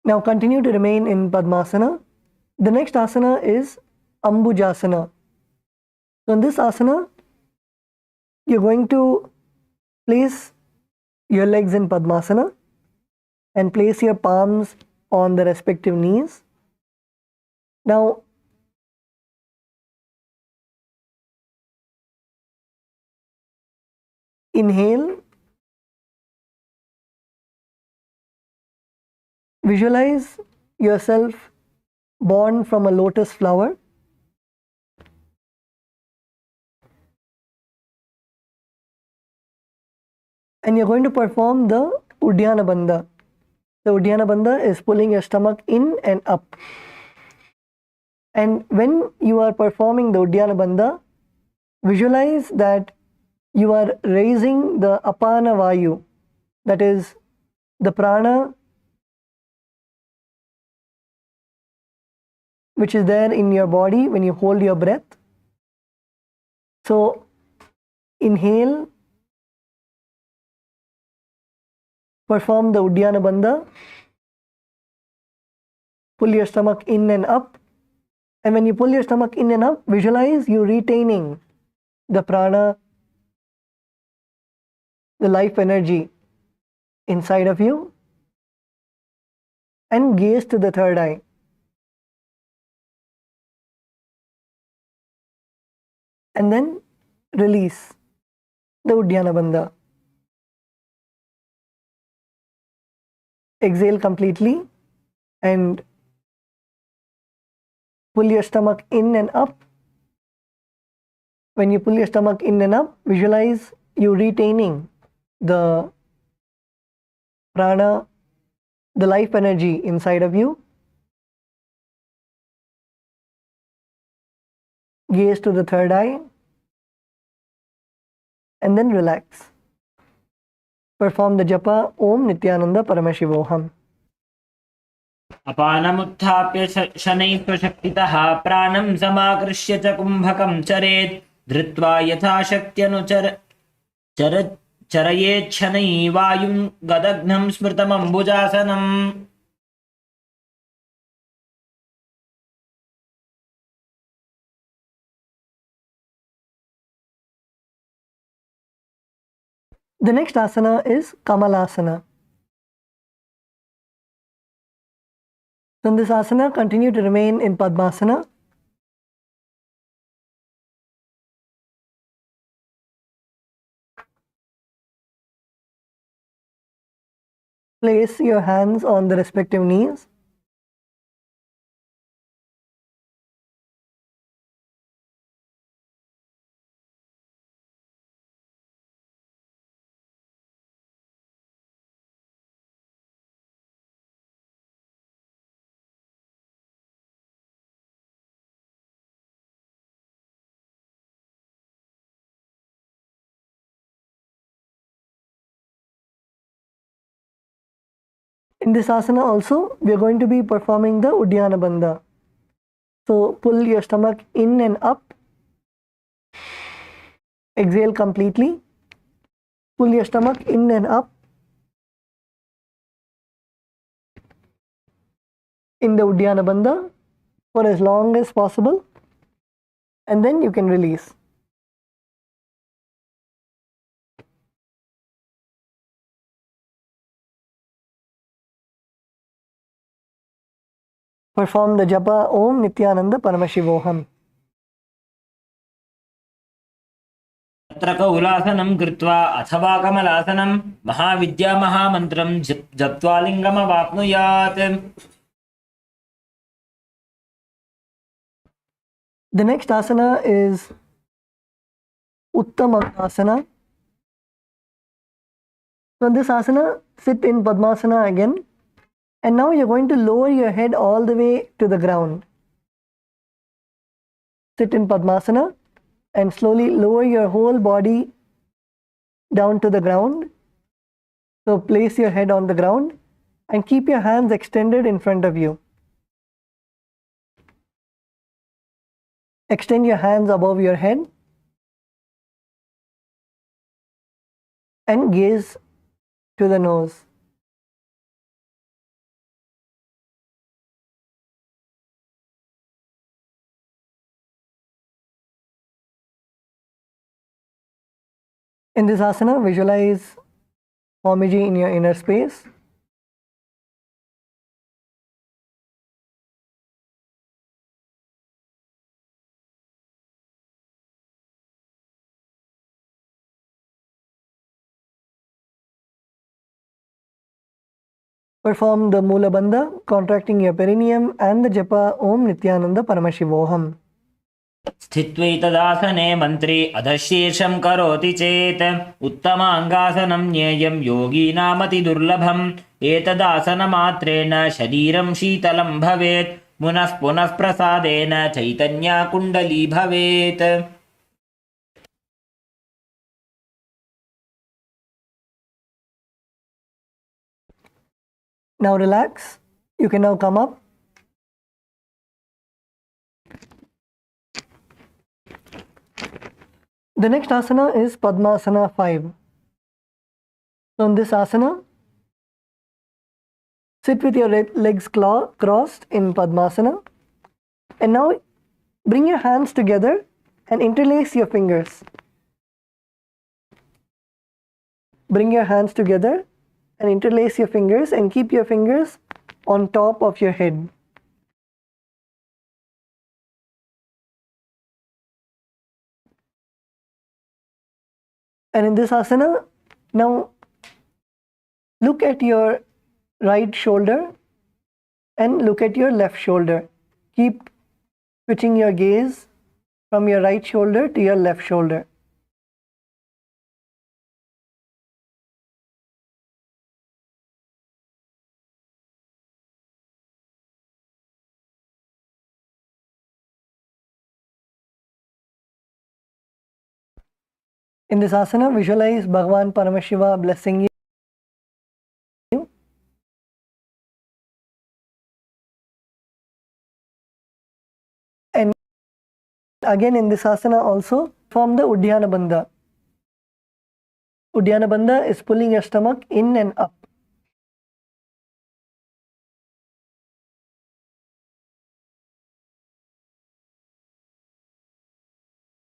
Now continue to remain in Padmasana. The next asana is Ambujasana. So in this asana, you're going to place your legs in Padmasana and place your palms on the respective knees. Now, inhale. Visualize yourself born from a lotus flower. And you're going to perform the Uddiyana Bandha. The Uddiyana Bandha is pulling your stomach in and up. And when you are performing the Uddiyana Bandha, visualize that you are raising the Apana Vayu, that is the prana which is there in your body when you hold your breath. So inhale, perform the Uddiyana Bandha, pull your stomach in and up, and when you pull your stomach in and up, visualize you retaining the prana, the life energy inside of you, and gaze to the third eye. And then release the Uddiyana Bandha. Exhale completely and pull your stomach in and up. When you pull your stomach in and up, visualize you retaining the prana, the life energy inside of you. Gaze to the third eye and then relax. Perform the japa Om Nityananda Paramashivoham. अपानमुत्थाप्य शनैः स्वशक्तितः प्राणं समाकृष्य च कुम्भकं चरेत् धृत्वा यथाशक्त्यनुचर चरयेच्छनै वायुं गदग्नं स्मृतमम्बुजासनम्. The next asana is Kamalasana. So in this asana, continue to remain in Padmasana. Place your hands on the respective knees. In this asana also, we are going to be performing the Uddiyana Bandha. So pull your stomach in and up. Exhale completely. Pull your stomach in and up. In the Uddiyana Bandha for as long as possible. And then you can release. Perform the japa Om Nithyananda Paramashivoham. तत्र कौलासनं कृत्वा अथवा कमलासनं महाविद्यामहामन्त्रं जप्त्वा लिङ्गमवाप्नुयात्. The next asana is Uttamasana. So in this asana, sit in Padmasana again. And now you're going to lower your head all the way to the ground. Sit in Padmasana and slowly lower your whole body down to the ground. So place your head on the ground and keep your hands extended in front of you. Extend your hands above your head and gaze to the nose. In this asana, visualize Swamiji in your inner space. Perform the Mula Bandha, contracting your perineum and the japa Om Nithyananda Paramashivoham. स्थित्वैतदासने मन्त्री अधशीर्षं करोति चेत् उत्तमाङ्गासनं ज्ञेयं योगीनामतिदुर्लभम्. एतदासनमात्रेण शरीरं शीतलं भवेत्. पुनः पुनः प्रसादेन चैतन्यकुण्डली भवेत्. Now relax. You can now come up. The next asana is Padmasana 5. So in this asana, sit with your legs crossed in Padmasana. And now bring your hands together and interlace your fingers. Bring your hands together and interlace your fingers and keep your fingers on top of your head. And in this asana, now look at your right shoulder and look at your left shoulder. Keep switching your gaze from your right shoulder to your left shoulder. In this asana, visualize Bhagavan Paramashiva blessing you. And again in this asana also, form the Uddiyana Bandha. Uddiyana Bandha is pulling your stomach in and up.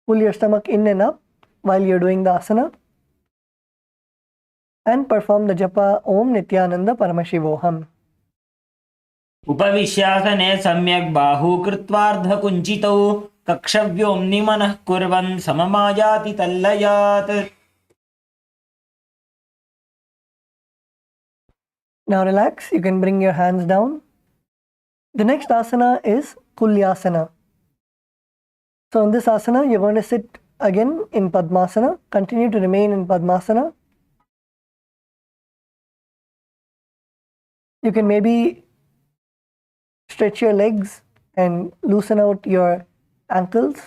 Pull your stomach in and up while you're doing the asana. And perform the japa Om Nithyananda Paramashivoham. उपविश्यासने सम्यक् बाहू कृत्वार्धकुञ्चितौ कक्षव्योम्नि मनः कुर्वन् सममायाति तल्लयात्. Now relax, you can bring your hands down. The next asana is Kulyasana. So in this asana, you're going to sit again in Padmasana. Continue to remain in Padmasana. You can maybe stretch your legs and loosen out your ankles.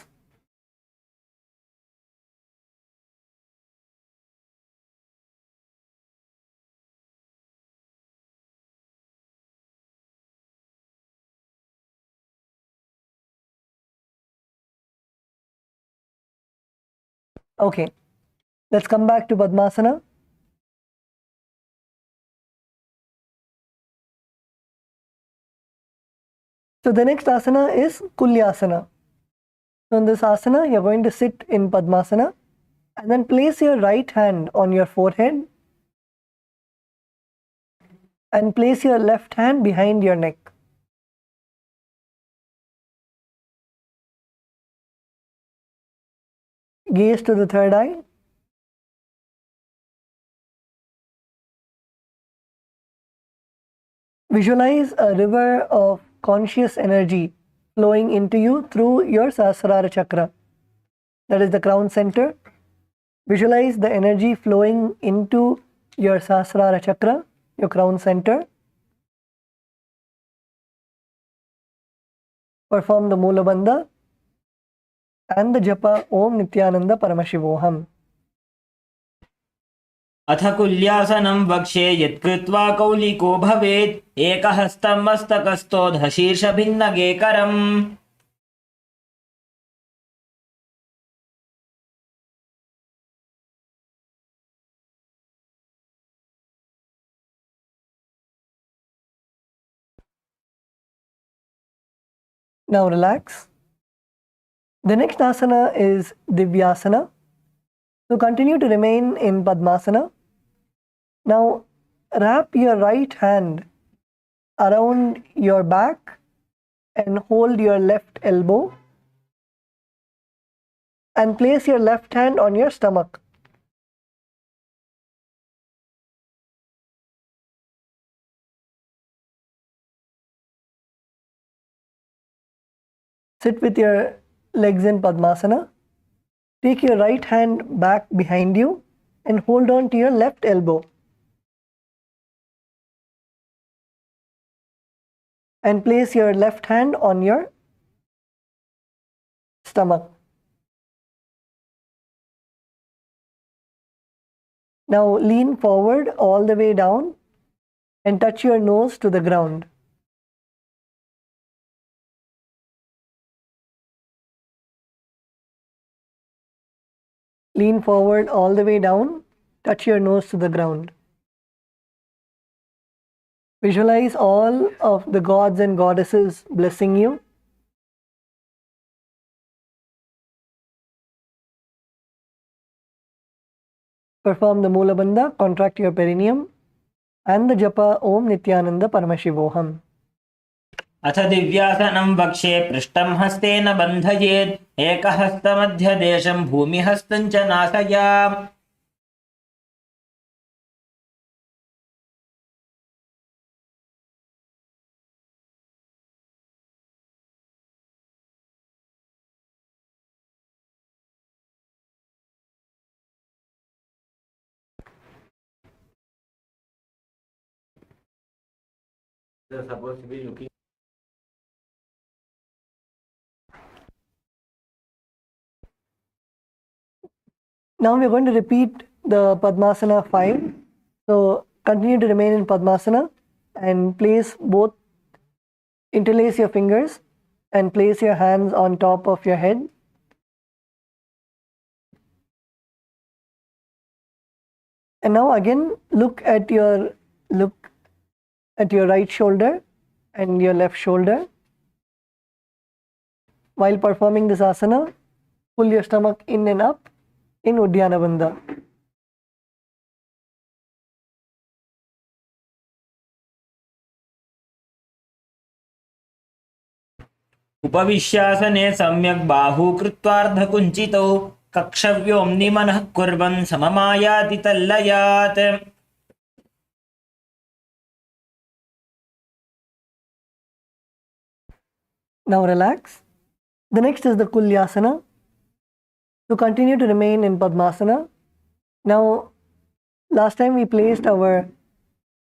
Okay, let's come back to Padmasana. So the next asana is Kulyasana. So in this asana, you're going to sit in Padmasana and then place your right hand on your forehead and place your left hand behind your neck. Gaze to the third eye. Visualize a river of conscious energy flowing into you through your Sahasrara chakra. That is the crown center. Visualize the energy flowing into your Sahasrara chakra, your crown center. Perform the Mula Bandha and the japa Om Nithyananda Paramashivoham. अथ कुल्यासनं वक्ष्ये यत्कृत्वा कौलिको भवेत् एकहस्तं मस्तकस्थोऽधशीर्षभिन्नगेकरम्. Now relax. The next asana is Divyasana. So continue to remain in Padmasana. Now wrap your right hand around your back and hold your left elbow and place your left hand on your stomach. Sit with your legs in Padmasana. Take your right hand back behind you and hold on to your left elbow. And place your left hand on your stomach. Now lean forward all the way down and touch your nose to the ground. Lean forward all the way down, touch your nose to the ground. Visualize all of the gods and goddesses blessing you. Perform the Mula Bandha, contract your perineum, and the japa Om Nithyananda Paramashivoham. अथ दिव्यासनं वक्ष्ये पृष्ठं हस्तेन बन्धयेत् एकहस्तमध्यदेशं भूमिहस्तं च नासयाम्. They're supposed to be looking. Now we are going to repeat the Padmasana 5. So continue to remain in Padmasana and interlace your fingers and place your hands on top of your head. And now again look at your right shoulder and your left shoulder. While performing this asana, pull your stomach in and up in Uddiyana Bandha. उपविश्यासने सम्यक् बाहू कृत्वार्धकुञ्चितौ कक्षव्योम्नि मनः कुर्वन् सममायाति तल्लयात्. Now relax. The next is the Kulyasana. To continue to remain in Padmasana. Now, last time we placed our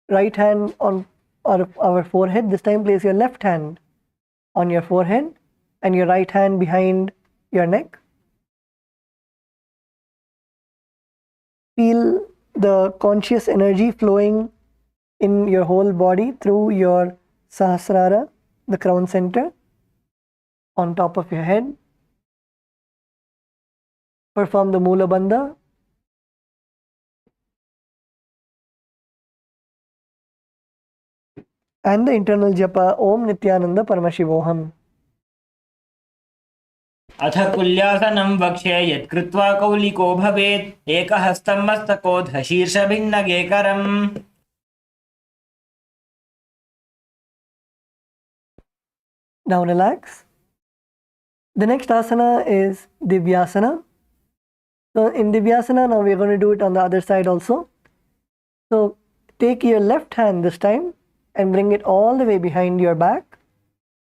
right hand on our forehead. This time place your left hand on your forehead and your right hand behind your neck. Feel the conscious energy flowing in your whole body through your Sahasrara, the crown center, on top of your head. Perform the Mula Bandha. And the internal japa Om Nityananda Paramashivoham. अथ कुल्यासनं वक्ष्ये यत्कृत्वा कौलिको भवेत् एकहस्तं मस्तकोऽधशीर्षभिन्नगेकरम्. Now relax. The next asana is Divyasana. So in Divyasana, now we are going to do it on the other side also. So take your left hand this time and bring it all the way behind your back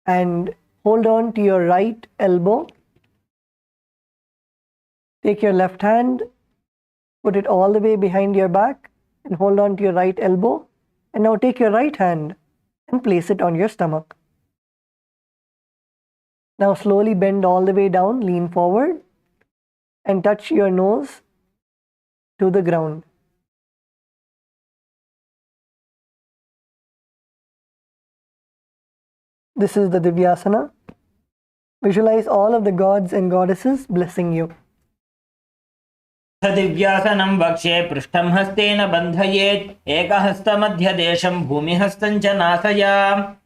and hold on to your right elbow. Take your left hand, put it all the way behind your back and hold on to your right elbow. And now take your right hand and place it on your stomach. Now slowly bend all the way down, lean forward and touch your nose to the ground. This is the Divyasana. Visualize all of the gods and goddesses blessing you. दिव्यासनं वक्ष्ये पृष्ठं हस्तेन बन्धयेत् एकहस्तमध्यदेशं भूमिहस्तं च नासया.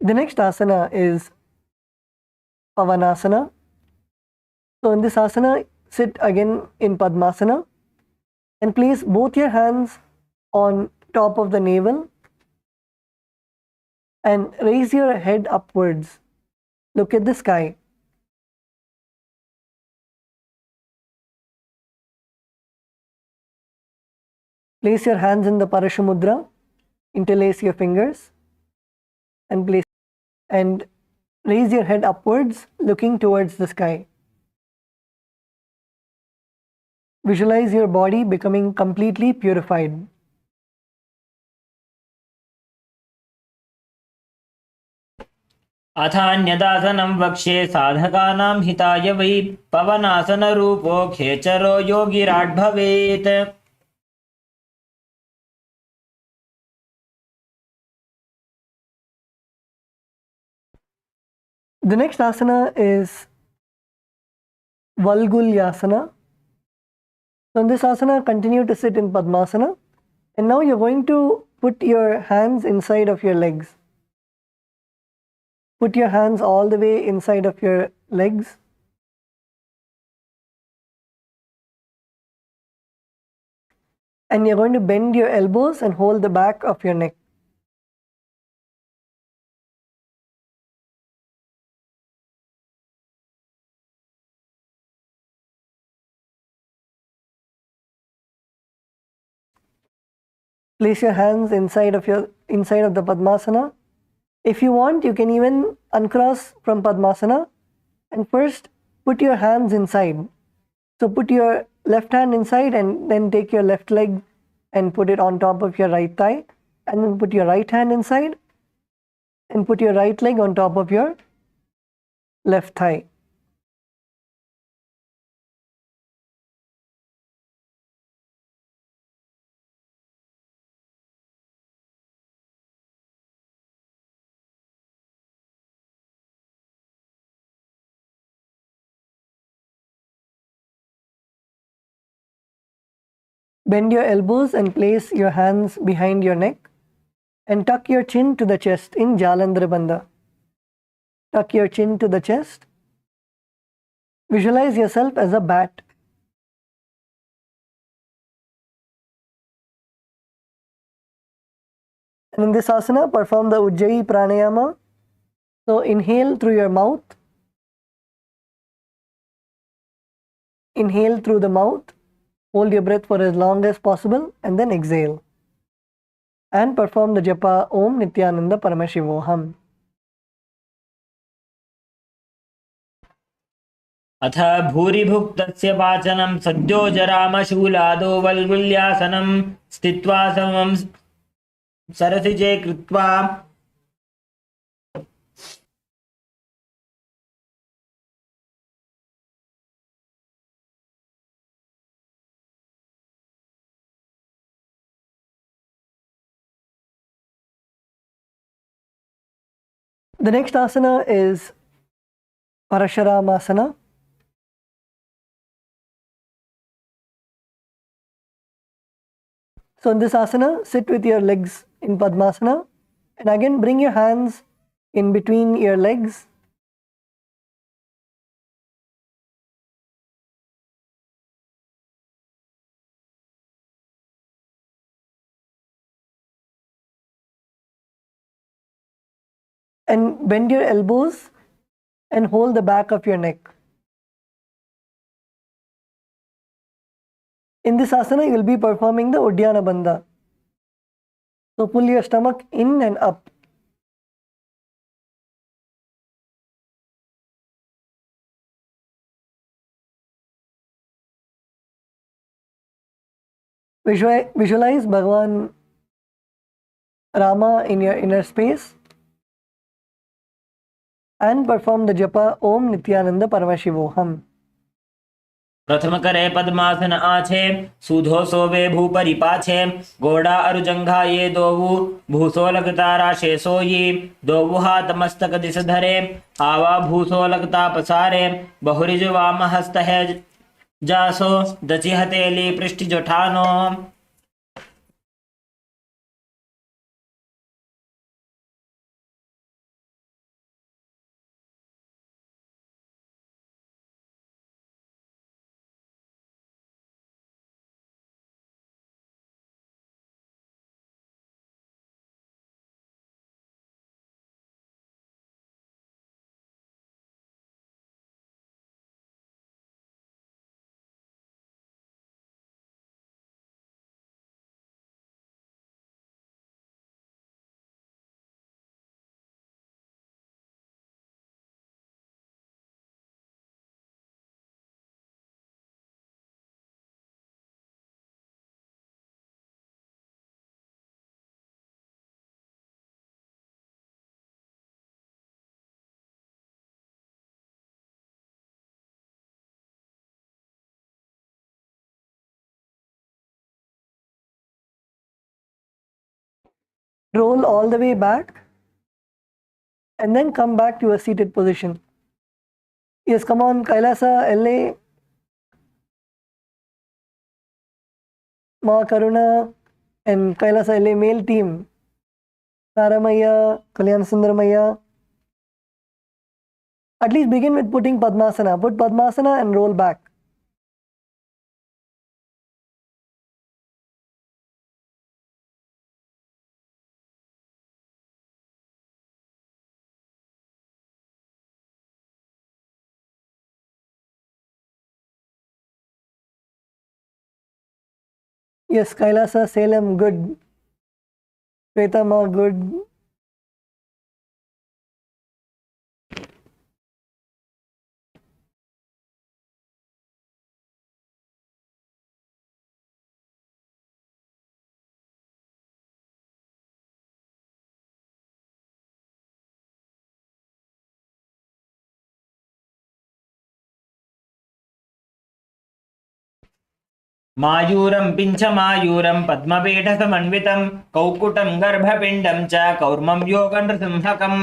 The next asana is Pavanasana. So in this asana, sit again in Padmasana and place both your hands on top of the navel and raise your head upwards. Look at the sky. Place your hands in the Parashamudra, interlace your fingers and raise your head upwards looking towards the sky. Visualize your body becoming completely purified. अथान्यदासनं वक्ष्ये साधकानां हिताय वै पवनासनरूपो खेचरो योगिराट् भवेत्. The next asana is Valgulyasana. So in this asana, continue to sit in Padmasana. And now you're going to put your hands inside of your legs. Put your hands all the way inside of your legs. And you're going to bend your elbows and hold the back of your neck. Place your hands inside of the Padmasana. If you want, you can even uncross from Padmasana and first put your hands inside. So put your left hand inside and then take your left leg and put it on top of your right thigh, and then put your right hand inside and put your right leg on top of your left thigh. Bend your elbows and place your hands behind your neck and tuck your chin to the chest in Jalandhara Bandha. Tuck your chin to the chest. Visualize yourself as a bat. And in this asana, perform the Ujjayi Pranayama. So inhale through your mouth. Inhale through the mouth. Hold your breath for as long as possible and then exhale. And perform the japa Om Nithyananda Paramashivoham. अथ भूरिभुक्तस्य पाचनं सद्यो जरामशूलादो वल्गुल्यासनं स्थित्वा समं सरसिजे कृत्वा The next asana is Parasharamasana. So in this asana, sit with your legs in Padmasana and again bring your hands in between your legs. And bend your elbows and hold the back of your neck. In this asana, you will be performing the Uddiyana Bandha. So pull your stomach in and up. Visualize Bhagavan Rama in your inner space and perform the japa Om Nithyananda Paramashivoham. प्रथम करे पद्मासन आछे सूधो सोवे भूपरि पाछे गोड़ा अरुजंघा ये दोवु भूसोलकता राशे सोई दोवु हाथ मस्तक दिस धरे आवा भूसोलकता पसारे बहुरिज वाम हस्त है जासो दचि हथेली पृष्ठि जोठानो. Roll all the way back and then come back to a seated position. Yes, come on, Kailasa, LA, Ma Karuna and Kailasa LA male team. Saramaya, Kalyan Sundaramaya. At least begin with putting Padmasana. Put Padmasana and roll back. Yes, Kailasa, Salem, good. Shwetama, good. मायूरं पिञ्चमायूरं पद्मपीठसमन्वितं कौकुटं गर्भपिण्डं च कौर्मं योगनृसिंहकम्.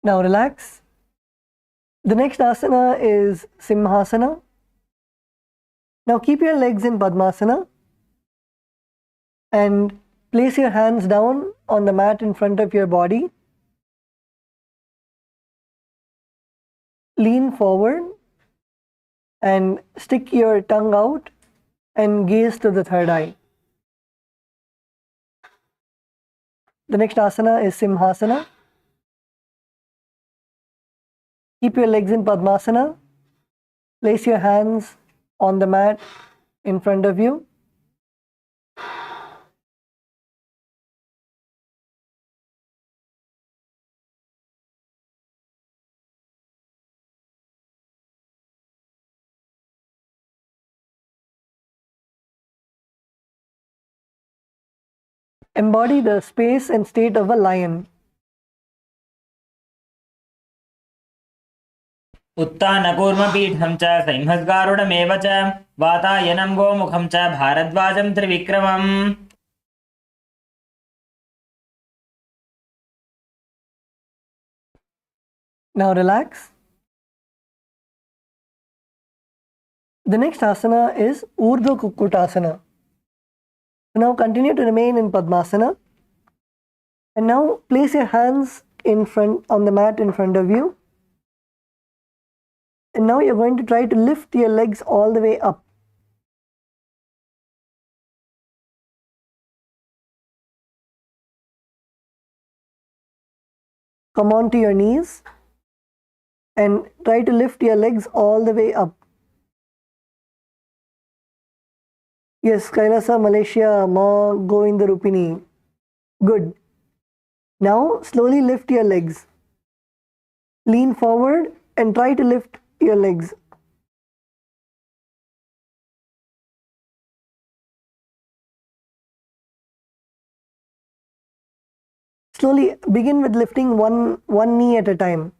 Now relax. The next asana is Simhasana. Now keep your legs in Padmasana and place your hands down on the mat in front of your body. Lean forward and stick your tongue out and gaze to the third eye. The next asana is Simhasana. Keep your legs in Padmasana. Place your hands on the mat in front of you. Embody the space and state of a lion. उत्तानकूर्मपीठं च संहस्गारुडमेव च वातायनं गोमुखं च भारद्वाजं त्रिविक्रमम्. Now relax. The next asana is Urdhva Kukkutasana. Now continue to remain in Padmasana. And now place your hands in front on the mat in front of you. And now you're going to try to lift your legs all the way up. Come on to your knees and try to lift your legs all the way up. Yes, Kailasa, Malaysia, Ma, Govinda Rupini. Good. Now slowly lift your legs. Lean forward and try to lift your legs. Slowly begin with lifting one knee at a time.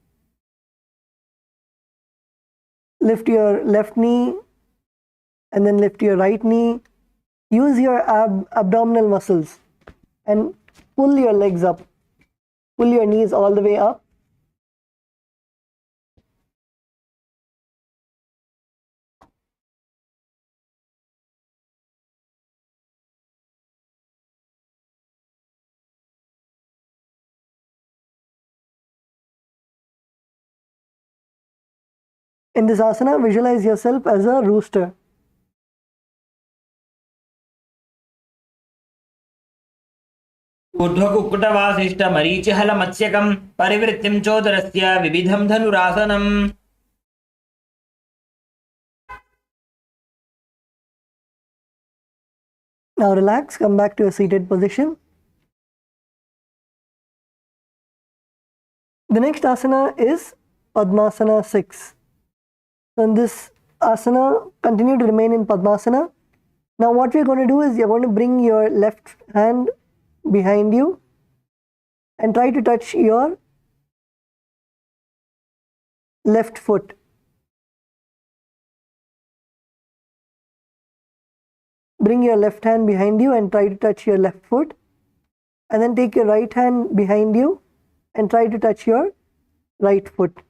Lift your left knee and then lift your right knee. Use your abdominal muscles and pull your legs up. Pull your knees all the way up. In this asana, visualize yourself as a rooster. ऊर्ध्वकुक्कुटवासिष्ठमरीचिहलमत्स्यकं परिवृत्तिं चोदरस्य विविधं धनुरासनम्. Now relax, come back to a seated position. The next asana is Padmasana 6. So in this asana, continue to remain in Padmasana. Now what we're going to do is you're going to bring your left hand behind you and try to touch your left foot. Bring your left hand behind you and try to touch your left foot, and then take your right hand behind you and try to touch your right foot.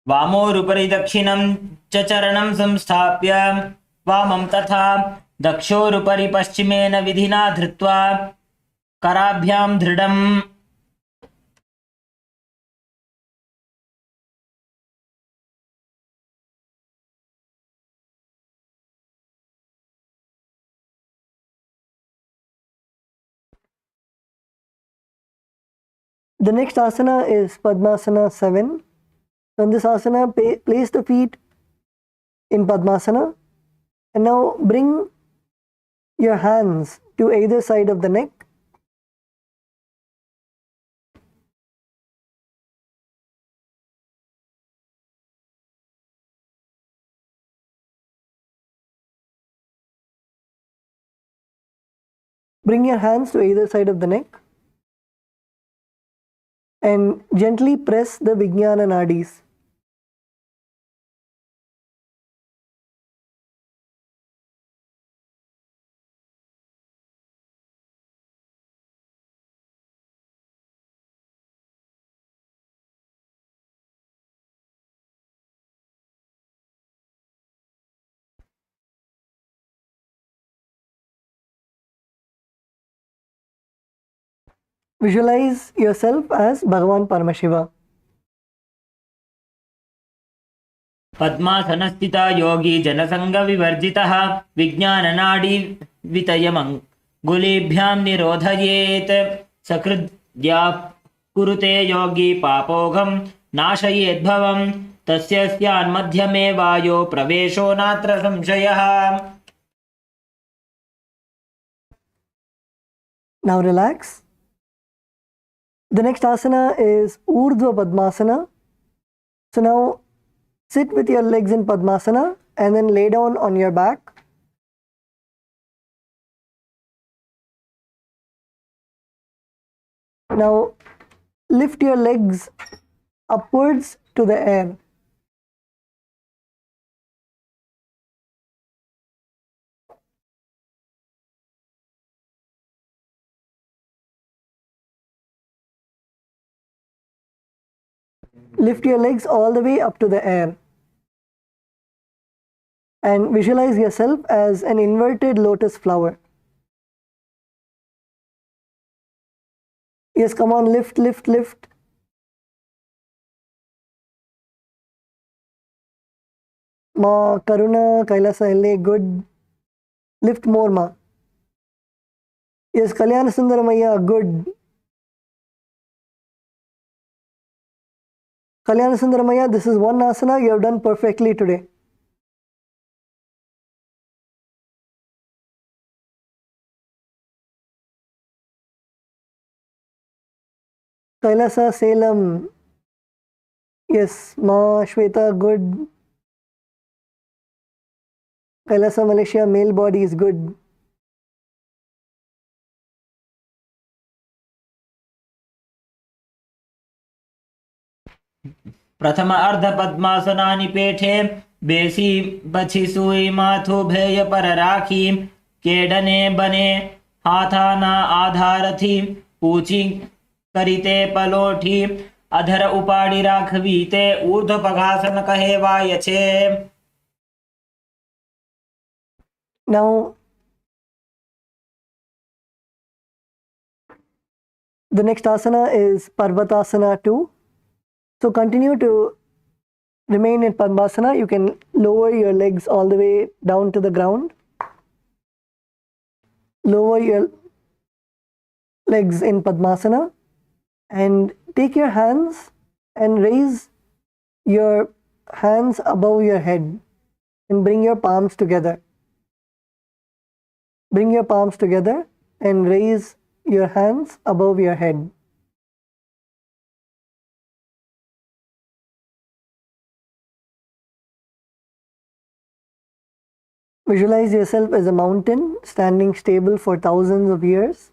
वामोरुपरि दक्षिणं च चरणं संस्थाप्य वामं तथा दक्षोरुपरि पश्चिमेन विधिना धृत्वा कराभ्यां दृढम् The next asana is Padmasana 7. So in this asana, place the feet in Padmasana and now bring your hands to either side of the neck. Bring your hands to either side of the neck and gently press the Vijnana Nadis. Visualize yourself as Bhagavan Paramashiva. पद्मासनस्थिता योगी जनसंगविवर्जितः विज्ञाननाडी वितयमङ्गुलीभ्यां निरोधयेत् सकृद्या कुरुते योगी पापोघं नाशयेद्भवं तस्य स्यान्मध्यमे वायो प्रवेशो नात्र संशयः. Now relax. The next asana is Urdhva Padmasana. So now sit with your legs in Padmasana and then lay down on your back. Now lift your legs upwards to the air. Lift your legs all the way up to the air. And visualize yourself as an inverted lotus flower. Yes, come on, lift, lift, lift. Ma, Karuna, Kailasa, LA, good. Lift more, Ma. Yes, Kalyana Sundaramaya, good. Kalyana Sundaramaya, this is one asana you have done perfectly today. Kailasa, Salem. Yes, Ma, Shweta, good. Kailasa, Malaysia, male body is good. प्रथम अर्ध पद्मासनानि पेठे बेसी बछि सुई माथु भेय पर राखी केडने बने हाथाना आधारथी ऊंची करिते पलोठी अधर उपाड़ी राखवीते ऊर्ध्व पघासन कहे वायछे. Now, the next asana is Parvatasana 2. So continue to remain in Padmasana. You can lower your legs all the way down to the ground. Lower your legs in Padmasana and take your hands and raise your hands above your head and bring your palms together. Bring your palms together and raise your hands above your head. Visualize yourself as a mountain standing stable for thousands of years.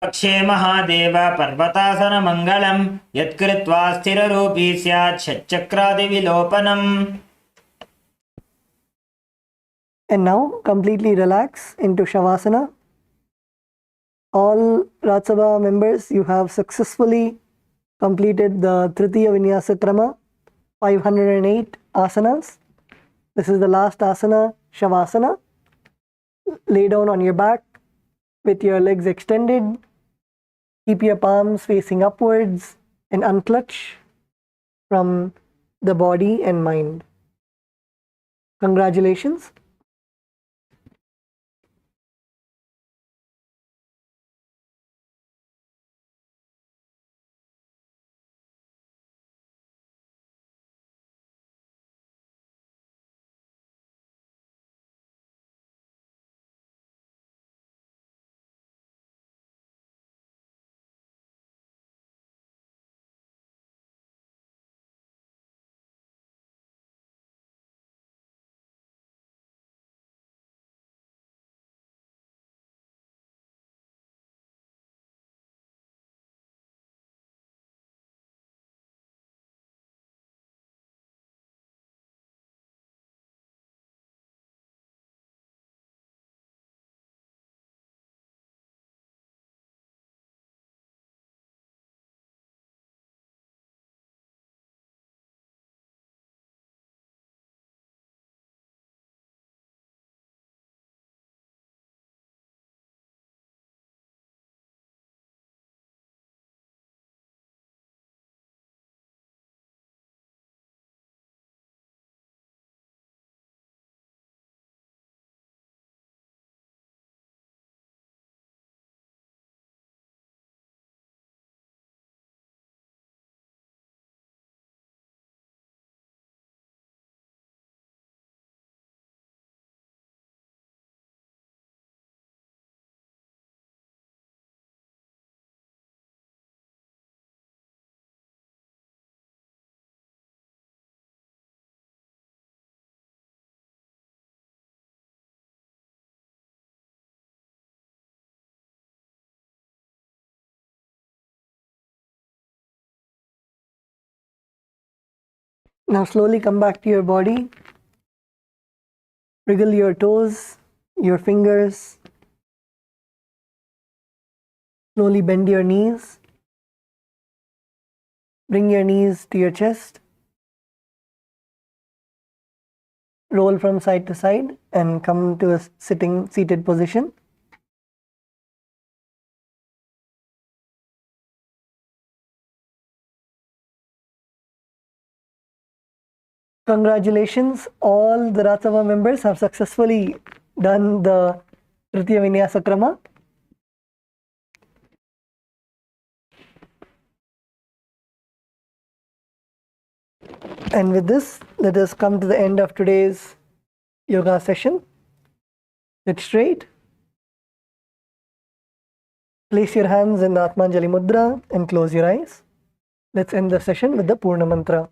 पक्षे महादेव पर्वतासन मंगलम यत्कृत्वा स्थिररूपी स्यात् षट्चक्रादि विलोपनम्. And now completely relax into Shavasana. All Rajasabha members, you have successfully completed the Tritiya Vinyasa Krama, 508 asanas. This is the last asana, Shavasana. Lay down on your back with your legs extended. Keep your palms facing upwards and unclutch from the body and mind. Congratulations. Now slowly come back to your body. Wriggle your toes, your fingers. Slowly bend your knees. Bring your knees to your chest. Roll from side to side and come to a seated position. Congratulations, all the Rajasabha members have successfully done the Tritiya Vinyasa Krama. And with this, let us come to the end of today's yoga session. Sit straight. Place your hands in the Atmanjali Mudra and close your eyes. Let's end the session with the Purna Mantra.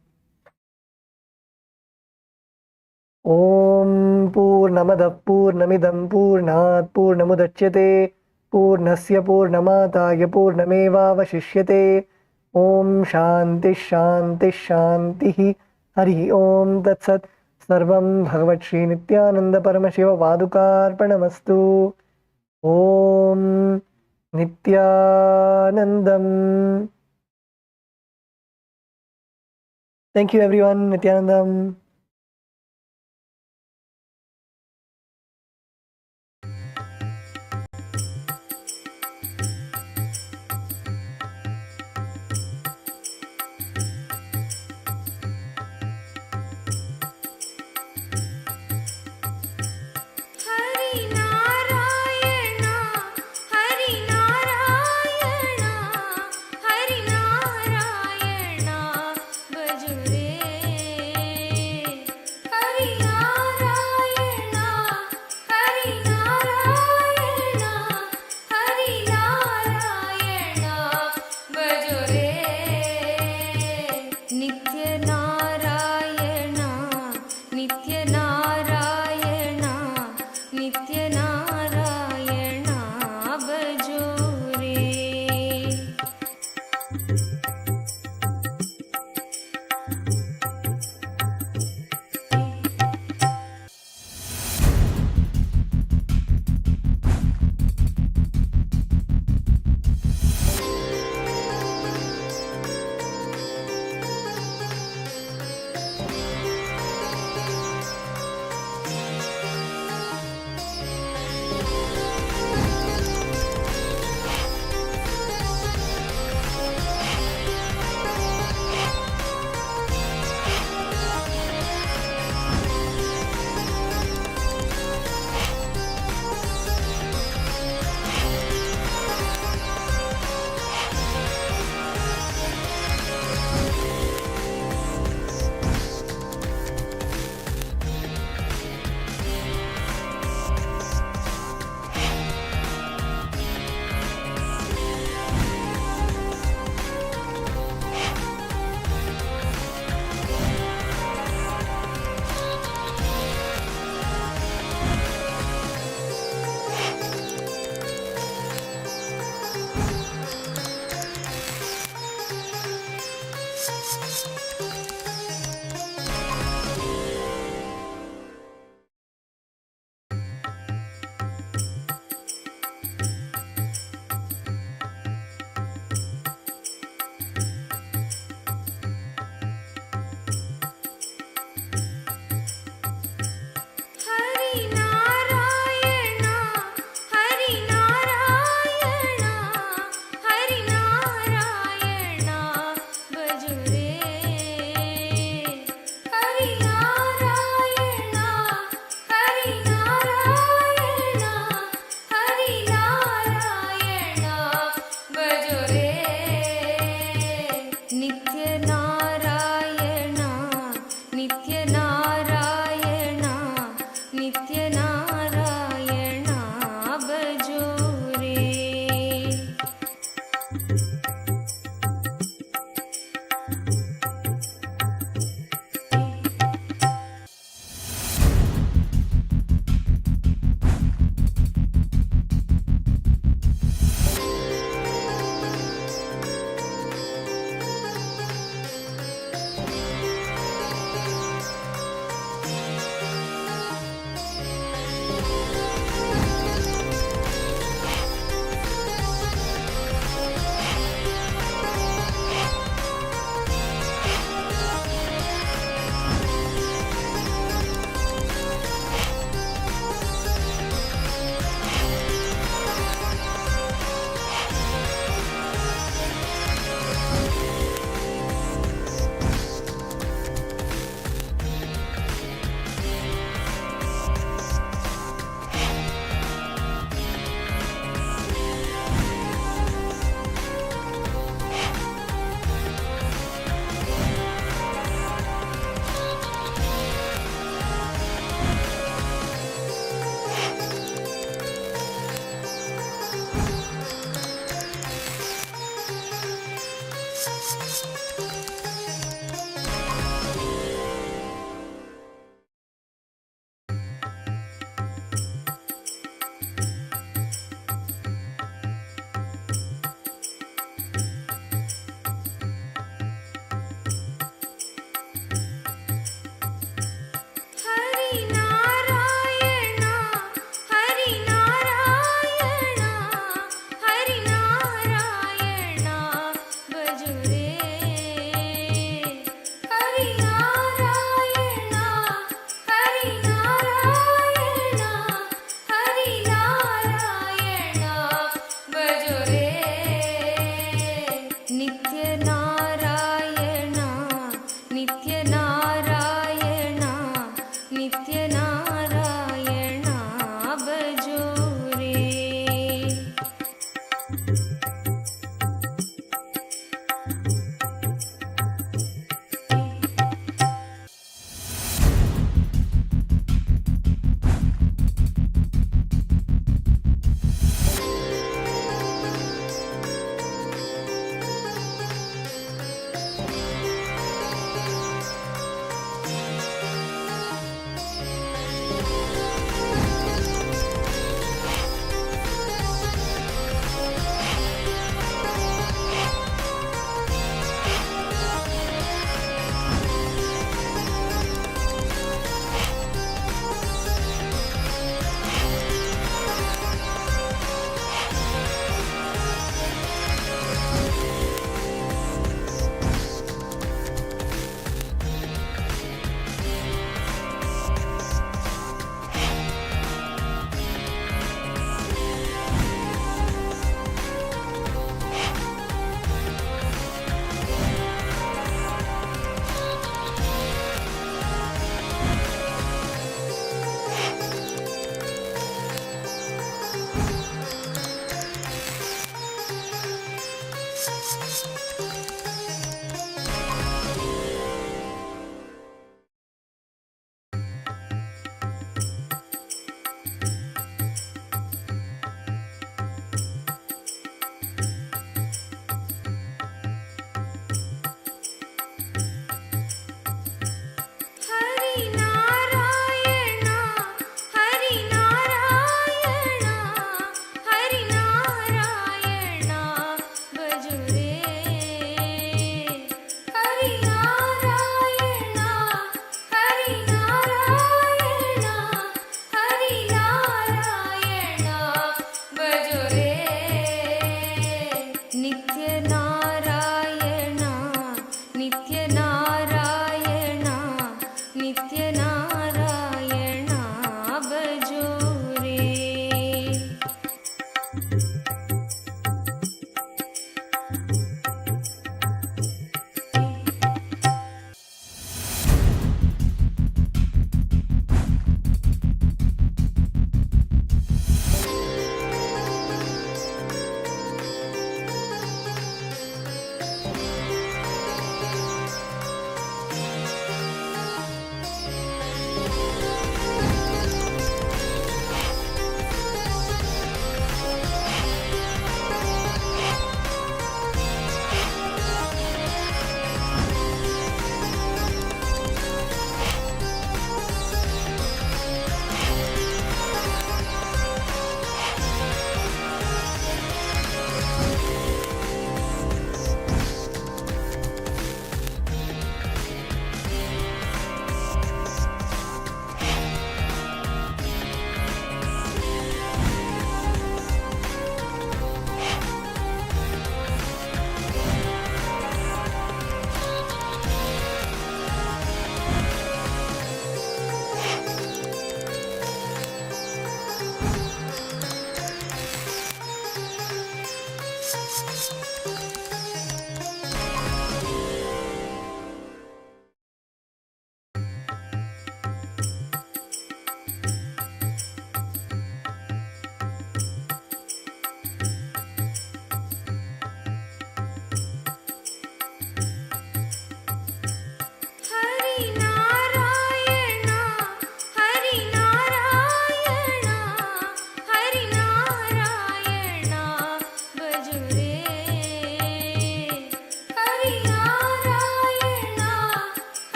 Om Purnamada Purnamidam Purnat Purnamudachyate Purnasya Purnamataya Purnameva Vashishyate Om Shanti Shanti Shanti Hari Om Tat Sat Sarvam Bhagavat Sri Nithyananda Paramashiva Vadukarpanamastu Om Nithyanandam. Thank you everyone. Nithyanandam. Hari Narayana, Bhaju re.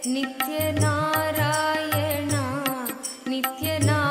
नित्य नारायण नित्य नारायण